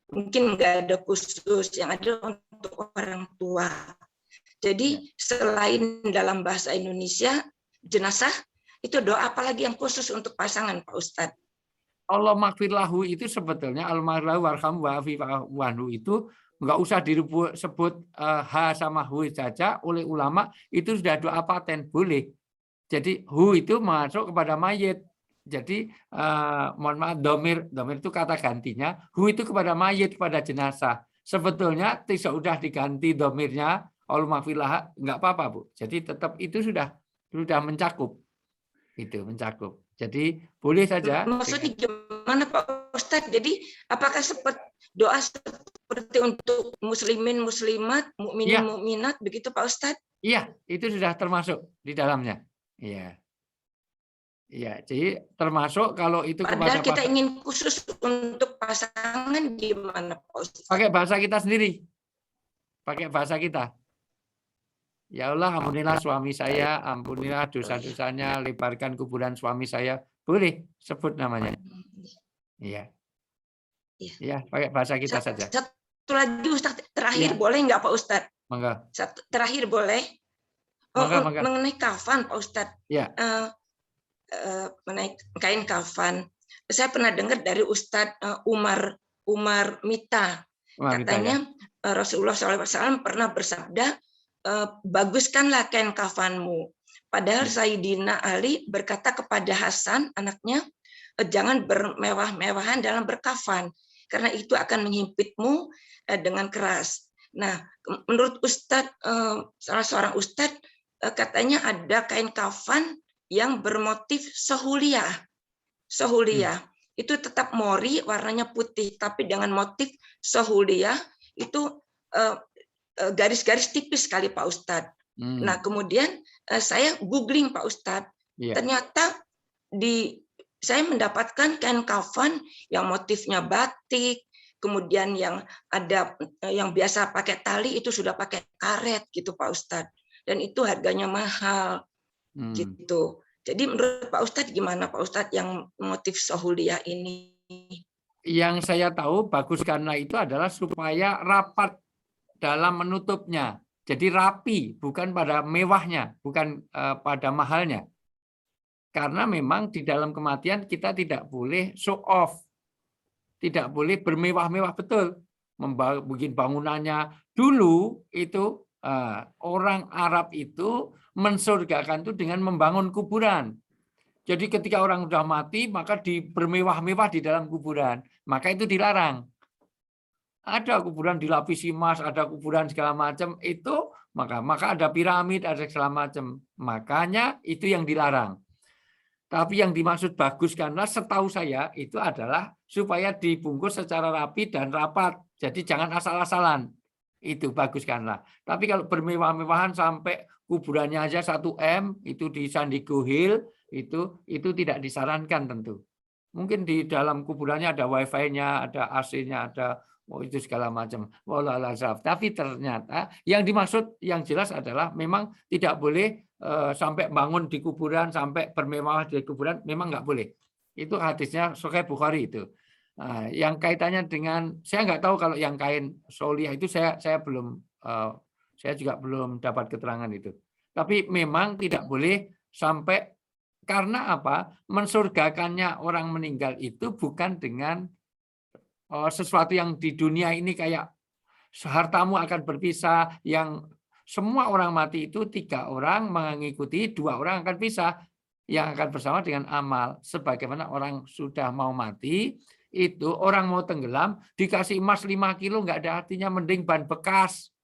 mungkin nggak ada khusus, yang ada untuk orang tua. Jadi selain dalam bahasa Indonesia jenazah, itu doa apalagi yang khusus untuk pasangan, Pak Ustadz? Allah maghfirlahu itu sebetulnya al-maghfirlahu warhamhu wa'fu itu nggak usah disebut ha sama hu saja, oleh ulama itu sudah doa paten, boleh. Jadi hu itu masuk kepada mayit. Jadi mohon maaf, domir itu kata gantinya, hu itu kepada mayit, kepada jenazah. Sebetulnya tidak sudah diganti domirnya, Allah maghfirlah, nggak apa-apa Bu. Jadi tetap itu sudah mencakup, itu mencakup. Jadi boleh saja. Maksudnya gimana Pak Ustadz? Jadi apakah doa seperti untuk muslimin, muslimat, mukminin, mukminat, begitu Pak Ustadz? Iya, itu sudah termasuk di dalamnya. Iya. Iya, jadi termasuk kalau itu padahal kita ingin khusus untuk pasangan gimana Pak Ustadz? Pakai bahasa kita sendiri. Pakai bahasa kita. Ya Allah, ampunilah suami saya, ampunilah dosa-dosanya, lebarkan kuburan suami saya. Boleh sebut namanya. Iya. Iya, pakai bahasa kita saja. Satu lagi Ustadz, terakhir boleh nggak Pak Ustadz? Mangga. Terakhir boleh? Mangga. Mengenai kafan Pak Ustadz. Ya. Mengenai kain kafan. Saya pernah dengar dari Ustadz Umar Mita. Katanya Rasulullah SAW pernah bersabda, baguskanlah kain kafanmu. Padahal Sayyidina Ali berkata kepada Hasan, anaknya, jangan bermewah-mewahan dalam berkafan, karena itu akan menghimpitmu dengan keras. Nah, menurut Ustadz, salah seorang Ustadz, katanya ada kain kafan yang bermotif sohuliyah. Itu tetap mori, warnanya putih, tapi dengan motif sohuliyah, itu garis-garis tipis sekali Pak Ustadz. Nah kemudian saya googling Pak Ustadz, ternyata saya mendapatkan kain kafan yang motifnya batik, kemudian yang ada yang biasa pakai tali itu sudah pakai karet gitu Pak Ustadz, dan itu harganya mahal gitu. Jadi menurut Pak Ustadz gimana Pak Ustadz yang motif sohuliyah ini? Yang saya tahu bagus karena itu adalah supaya rapat dalam menutupnya. Jadi rapi, bukan pada mewahnya, bukan pada mahalnya. Karena memang di dalam kematian kita tidak boleh show off. Tidak boleh bermewah-mewah, betul. Bikin bangunannya. Dulu itu orang Arab itu mensurgakan itu dengan membangun kuburan. Jadi ketika orang sudah mati, maka bermewah-mewah di dalam kuburan. Maka itu dilarang. Ada kuburan dilapisi emas, ada kuburan segala macam, itu maka ada piramid, ada segala macam. Makanya itu yang dilarang. Tapi yang dimaksud baguskanlah setahu saya itu adalah supaya dibungkus secara rapi dan rapat. Jadi jangan asal-asalan. Itu baguskanlah. Tapi kalau bermewah-mewahan sampai kuburannya aja 1 M itu di San Diego Hill itu tidak disarankan tentu. Mungkin di dalam kuburannya ada wifi-nya, ada AC-nya, ada itu segala macam. Tapi ternyata yang dimaksud yang jelas adalah memang tidak boleh sampai bangun di kuburan, sampai bermewah di kuburan, memang nggak boleh. Itu hadisnya Sahih Bukhari itu. Nah, yang kaitannya dengan, saya nggak tahu kalau yang kain soliah itu saya juga belum dapat keterangan itu. Tapi memang tidak boleh sampai, karena apa? Mensurgakannya orang meninggal itu bukan dengan sesuatu yang di dunia ini kayak hartamu akan berpisah, yang semua orang mati itu 3 orang mengikuti, 2 orang akan pisah, yang akan bersama dengan amal. Sebagaimana orang sudah mau mati, itu orang mau tenggelam, dikasih emas 5 kilo, nggak ada artinya, mending ban bekas.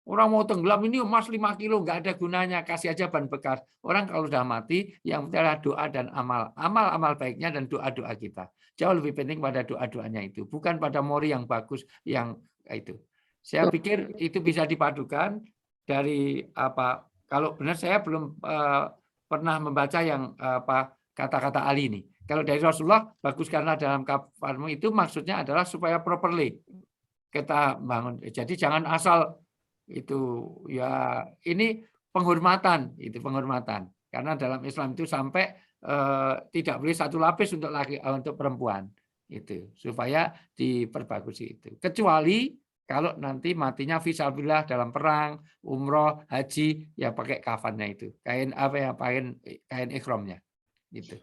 Orang mau tenggelam ini emas 5 kilo, nggak ada gunanya, kasih aja ban bekas. Orang kalau sudah mati, yang penting adalah doa dan amal. Amal-amal baiknya dan doa-doa kita. Jauh lebih penting pada doa-doanya itu, bukan pada mori yang bagus, yang itu. Saya pikir itu bisa dipadukan dari apa? Kalau benar saya belum pernah membaca yang kata-kata Ali ini. Kalau dari Rasulullah, bagus karena dalam kafarmu itu maksudnya adalah supaya properly kita bangun. Jadi jangan asal itu ya, ini penghormatan, itu penghormatan. Karena dalam Islam itu sampai tidak boleh 1 lapis untuk laki, untuk perempuan itu, supaya diperbagusi itu. Kecuali kalau nanti matinya fisabilillah dalam perang, umroh, haji, ya pakai kafannya itu. Kain apa ya, kain ikhramnya. Gitu.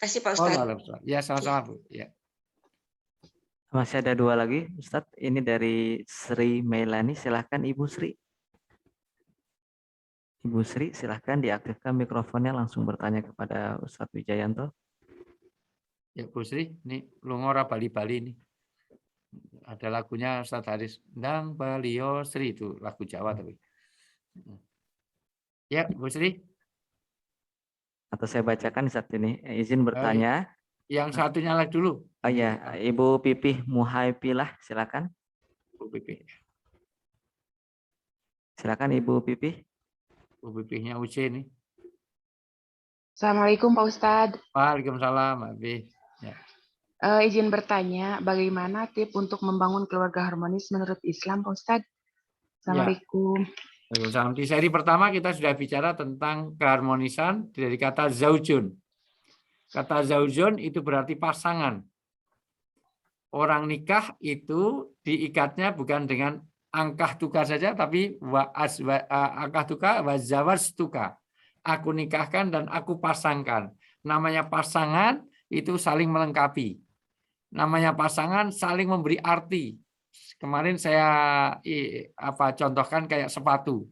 Kasih Pak Ustadz. Ya, sama-sama Bu. Ya. Masih ada 2 lagi, Ustadz. Ini dari Sri Melani. Silahkan Ibu Sri. Ibu Sri, silahkan diaktifkan mikrofonnya, langsung bertanya kepada Ustadz Wijayanto. Ya Bu Sri, ini Lungora Bali-Bali ini. Ada lagunya Ustadz Haris, Ndang Balio Sri, itu lagu Jawa tapi. Ya, Bu Sri. Atau saya bacakan saat ini, izin bertanya. Yang satunya lagi dulu. Oh ya, Ibu Pipih Muhaipilah, silakan. Bu Pipih. Silakan Ibu Pipih. Bu Pipihnya UC ini. Assalamualaikum Pak Ustadz. Waalaikumsalam, Mbak Pipih. Ya. Izin bertanya, bagaimana tips untuk membangun keluarga harmonis menurut Islam, Pak Ustadz? Assalamualaikum. Waalaikumsalam. Di seri pertama kita sudah bicara tentang keharmonisan dari kata zaujun. Kata zaujun itu berarti pasangan. Orang nikah itu diikatnya bukan dengan angkah tukar saja, tapi angkah tukar wa zawastuka. Aku nikahkan dan aku pasangkan. Namanya pasangan itu saling melengkapi. Namanya pasangan saling memberi arti. Kemarin saya contohkan kayak sepatu.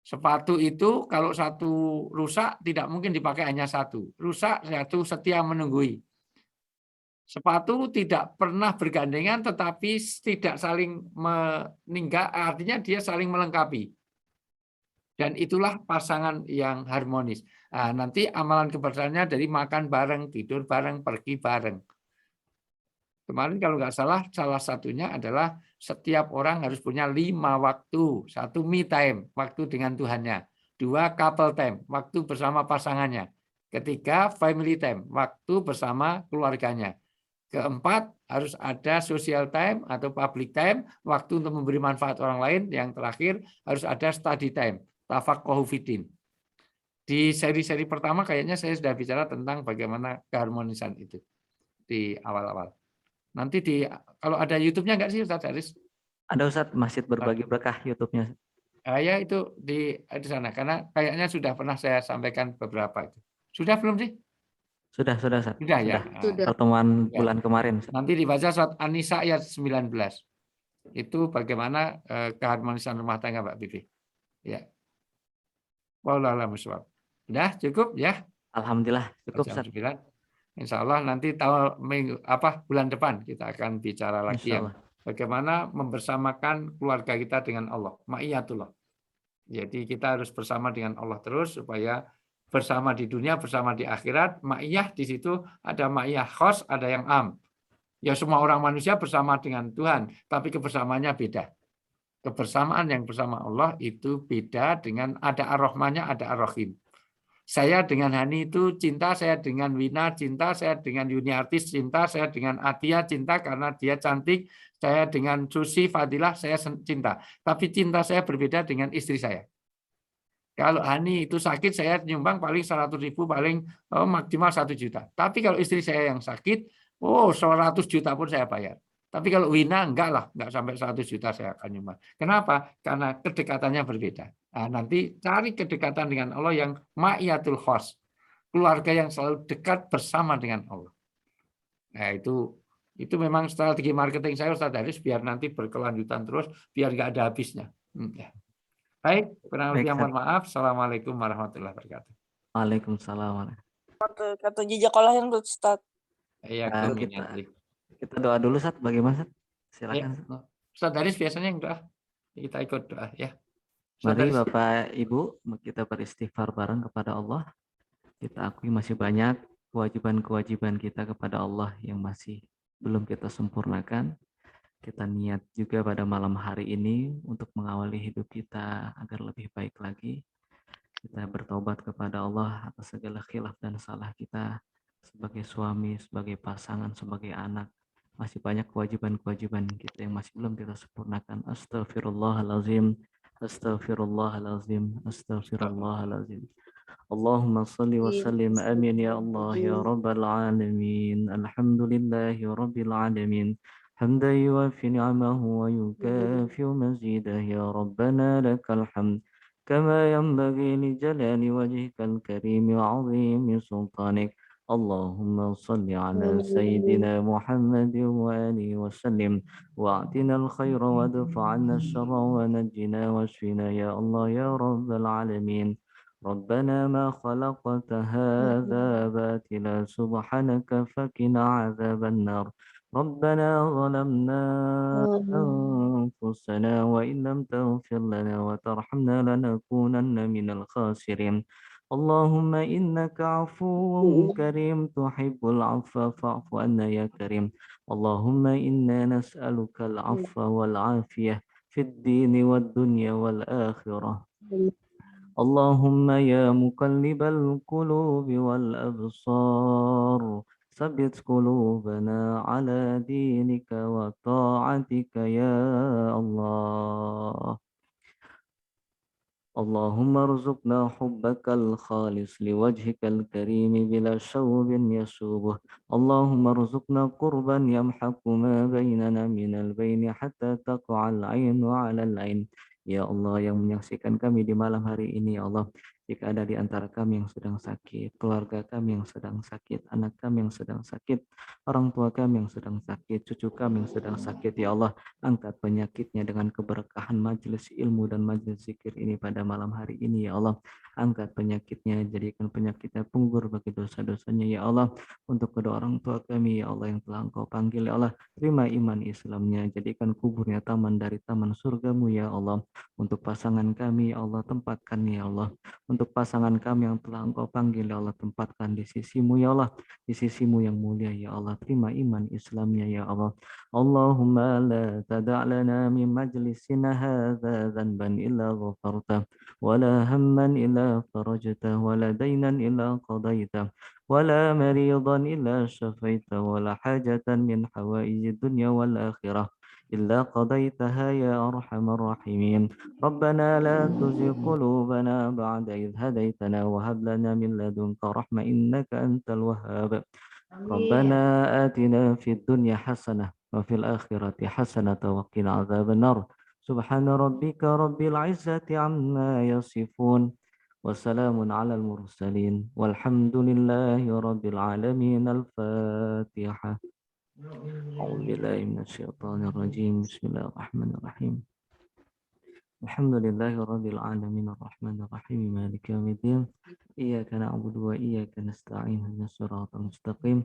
Sepatu itu kalau satu rusak tidak mungkin dipakai hanya satu. Rusak, satu setia menunggui. Sepatu tidak pernah bergandengan tetapi tidak saling meninggal, artinya dia saling melengkapi. Dan itulah pasangan yang harmonis. Nah, nanti amalan kebersamaan dari makan bareng, tidur bareng, pergi bareng. Kemarin kalau nggak salah satunya adalah setiap orang harus punya 5 waktu. 1 me time, waktu dengan Tuhannya. 2 couple time, waktu bersama pasangannya. 3 family time, waktu bersama keluarganya. 4 harus ada social time atau public time, waktu untuk memberi manfaat orang lain. Yang terakhir harus ada study time, tafaqquhu fiddin. Di seri-seri pertama kayaknya saya sudah bicara tentang bagaimana keharmonisan itu di awal-awal. Nanti kalau ada YouTube-nya nggak sih Ustaz Haris? Ada Ustaz, Masjid Berbagi Berkah YouTube-nya. Ya itu di sana, karena kayaknya sudah pernah saya sampaikan beberapa itu. Sudah belum sih? Sudah Ustaz. Sudah ya. Sudah. Pertemuan bulan kemarin. Ustaz. Nanti dibaca surat An-Nisa ayat 19. Itu bagaimana keharmonisan rumah tangga Mbak Bibi. Ya. Wallahu a'lam bishawab. Sudah cukup ya? Alhamdulillah cukup Jam Ustaz. 9. Insya Allah nanti bulan depan kita akan bicara lagi ya bagaimana membersamakan keluarga kita dengan Allah, ma'iyatullah. Jadi kita harus bersama dengan Allah terus supaya bersama di dunia, bersama di akhirat. Ma'iyah di situ ada ma'iyah khos, ada yang am. Ya semua orang manusia bersama dengan Tuhan, tapi kebersamaannya beda. Kebersamaan yang bersama Allah itu beda dengan ada ar-Rahmannya, ada ar-Rahim. Saya dengan Hani itu cinta, saya dengan Wina cinta, saya dengan Yuniartis cinta, saya dengan Atia cinta karena dia cantik, saya dengan Susi Fadilah saya cinta. Tapi cinta saya berbeda dengan istri saya. Kalau Hani itu sakit, saya nyumbang paling 100.000, paling maksimal 1 juta. Tapi kalau istri saya yang sakit, 100 juta pun saya bayar. Tapi kalau Wina enggak sampai 100 juta saya akan nyumbang. Kenapa? Karena kedekatannya berbeda. Nah, nanti cari kedekatan dengan Allah yang ma'iyatul khos. Keluarga yang selalu dekat bersama dengan Allah. Nah, itu memang strategi marketing saya, Ustaz Haris, biar nanti berkelanjutan terus, biar nggak ada habisnya. Ya. Baik, kurang lebih mohon maaf. Assalamualaikum warahmatullahi wabarakatuh. Waalaikumsalam. Kata jejak Allah yang Ustaz. Iya, kita doa dulu, Ustaz. Bagaimana, Ustaz? Silakan. Ya. Ustaz Haris biasanya yang doa. Kita ikut doa ya. Mari Bapak Ibu kita beristighfar bareng kepada Allah. Kita akui masih banyak kewajiban-kewajiban kita kepada Allah yang masih belum kita sempurnakan. Kita niat juga pada malam hari ini untuk mengawali hidup kita agar lebih baik lagi. Kita bertobat kepada Allah atas segala khilaf dan salah kita sebagai suami, sebagai pasangan, sebagai anak. Masih banyak kewajiban-kewajiban kita yang masih belum kita sempurnakan. Astaghfirullahalazim. Astaghfirullahalazim. Astaghfirullahalazim. Allahumma salli wa sallim amin ya Allah ya rabbal alamin. Alhamdulillahi rabbil alamin. حمدا يوافي نعمه ويكافئ مزيده يا ربنا لك الحمد كما ينبغي لجلال وجهك الكريم وعظيم سلطانك اللهم صل على سيدنا محمد وآله وسلم واعطنا الخير وادفع عنا الشر ونجنا واشفنا يا الله يا رب العالمين ربنا ما خلقت هذا باطلا سبحانك فقنا عذاب النار ربنا ظلمنا أنفسنا وإن لم تغفر لنا وترحمنا لنكونن من الخاسرين اللهم إنك عفو كريم تحب العفو فاعف عنا يا كريم اللهم إنا نسألك العفو والعافية في الدين والدنيا والآخرة اللهم يا مقلب القلوب والأبصار ثبت قلوبنا على دينك وطاعتك يا الله اللهم ارزقنا حبك الخالص لوجهك الكريم بلا شوب يشوبه اللهم ارزقنا قربا يمحق ما بيننا من البين حتى تقع العين على العين Ya Allah yang menyaksikan kami di malam hari ini ya Allah, jika ada di antara kami yang sedang sakit, keluarga kami yang sedang sakit, anak kami yang sedang sakit, orang tua kami yang sedang sakit, cucu kami yang sedang sakit, ya Allah, angkat penyakitnya dengan keberkahan majelis ilmu dan majelis zikir ini pada malam hari ini ya Allah. Angkat penyakitnya, jadikan penyakitnya punggur bagi dosa-dosanya ya Allah. Untuk kedua orang tua kami ya Allah yang telah Engkau panggil ya Allah, terima iman Islamnya, jadikan kuburnya taman dari taman surgamu ya Allah. Untuk pasangan kami ya Allah, tempatkan ya Allah. Untuk pasangan kami yang telah Engkau panggil ya Allah, tempatkan di sisimu ya Allah, di sisimu yang mulia ya Allah. Terima iman Islamnya ya Allah. Allahumma la tada' lana min majlisina hadza dhanban illa ghafarta wa la hamman illa farajta wa la daynan illa qadayta wa la maridan illa shafaita wa la hajatan min hawaiji dunya wal akhirah إلا قضيتها يا أرحم الراحمين ربنا لا تزغ قلوبنا بعد إذ هديتنا وهب لنا من لدنك رحمة إنك أنت الوهاب ربنا آتنا في الدنيا حسنة وفي الآخرة حسنة وقنا عذاب النار سبحان ربك رب العزة عما يصفون وسلام على المرسلين والحمد لله رب العالمين الفاتحة أعوذ بالله من الشيطان الرجيم بسم الله الرحمن الرحيم الحمد لله رب العالمين الرحمن الرحيم مالك يوم الدين إياك نعبد وإياك نستعين اهدنا الصراط المستقيم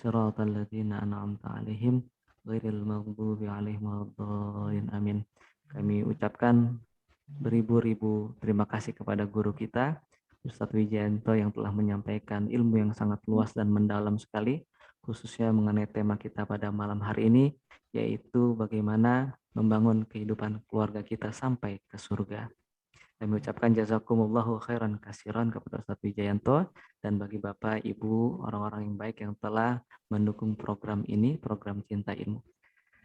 صراط الذين أنعمت عليهم غير المغضوب عليهم ولا الضالين آمين. Kami ucapkan beribu-ribu terima kasih kepada guru kita Ustadz Wijayanto yang telah menyampaikan ilmu yang sangat luas dan mendalam sekali, khususnya mengenai tema kita pada malam hari ini, yaitu bagaimana membangun kehidupan keluarga kita sampai ke surga. Kami ucapkan jazakumullahu khairan kasiran kepada Ustadz Wijayanto dan bagi Bapak, Ibu, orang-orang yang baik yang telah mendukung program ini, program Cinta Ilmu.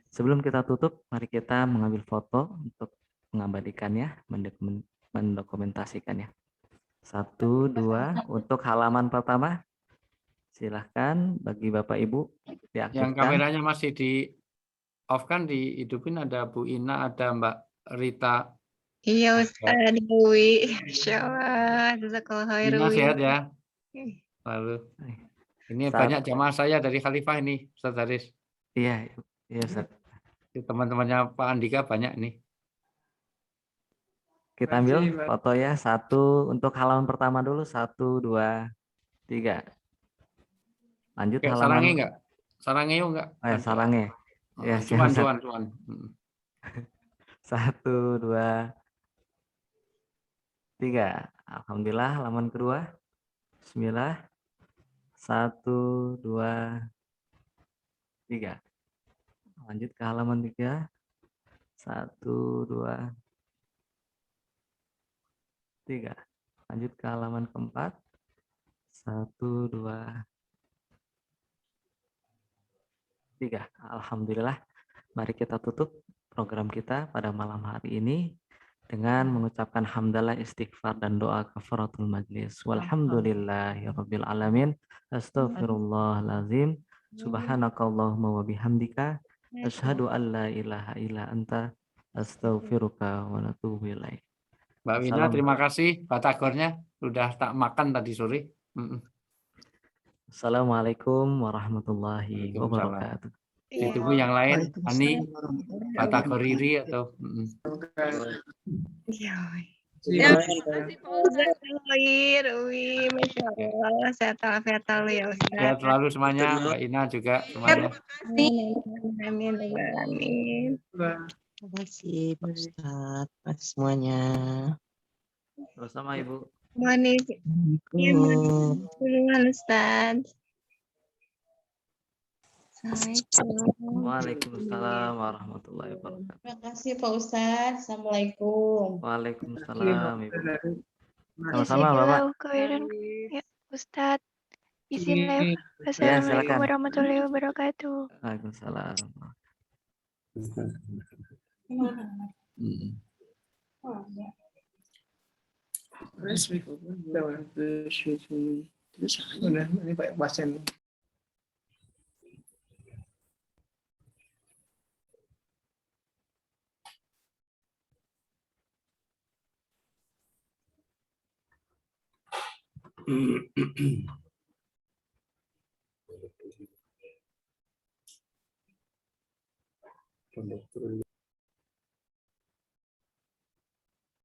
Sebelum kita tutup, mari kita mengambil foto untuk mengabadikannya, mendokumentasikannya. 1, 2, untuk halaman pertama. Silahkan bagi Bapak Ibu diaktifkan. Yang kameranya masih di off kan, dihidupin, ada Bu Ina, ada Mbak Rita. Iya Ustaz Dewi, Masya Allah, jazakallah khair. Ina sehat ya? Lalu ini banyak jamaah saya dari Khalifah ini, Ustaz Haris. Iya, iya Ustaz. Teman-temannya Pak Andika banyak nih. Kita ambil foto ya, 1 untuk halaman pertama dulu, 1, 2, 3. Lanjut Kayak halaman. sarangnya enggak? Sarangnya enggak? Sarangnya. Ya, cuan. 1, 2, 3. Alhamdulillah, halaman kedua. Bismillah. 1, 2, 3. Lanjut ke halaman 3. 1, 2, 3. Lanjut ke halaman keempat. 1, 2, 3. Alhamdulillah. Mari kita tutup program kita pada malam hari ini dengan mengucapkan hamdalah, istighfar, dan doa kafaratul majlis. Walhamdulillahirabbil alamin. Astaghfirullahalazim. Subhanakallahumma wa bihamdika asyhadu an la ilaha illa anta astaghfiruka wa atubu ilaik. Mbak Wina, terima kasih batagornya sudah tak makan tadi sore. Assalamualaikum warahmatullahi wabarakatuh. Ditunggu yang lain, Ani, batagor Riri atau Terima kasih Pak Ustaz Khair, Masya Allah, sehat ya Ustaz. Sehat selalu semuanya, Mbak Ina juga semuanya. Amin, amin. Terima kasih Pak Ustadz, terima kasih semuanya. Sama Ibu. Assalamualaikum Ustaz. Waalaikumsalam warahmatullahi wabarakatuh. Terima kasih Pak Ustadz. Assalamualaikum. Waalaikumsalam Ibu. Sama-sama Bapak. Ya Ustadz, izin live. Ya, Assalamualaikum silakan. warahmatullahi wabarakatuh. Waalaikumsalam. Ini Pak pasien.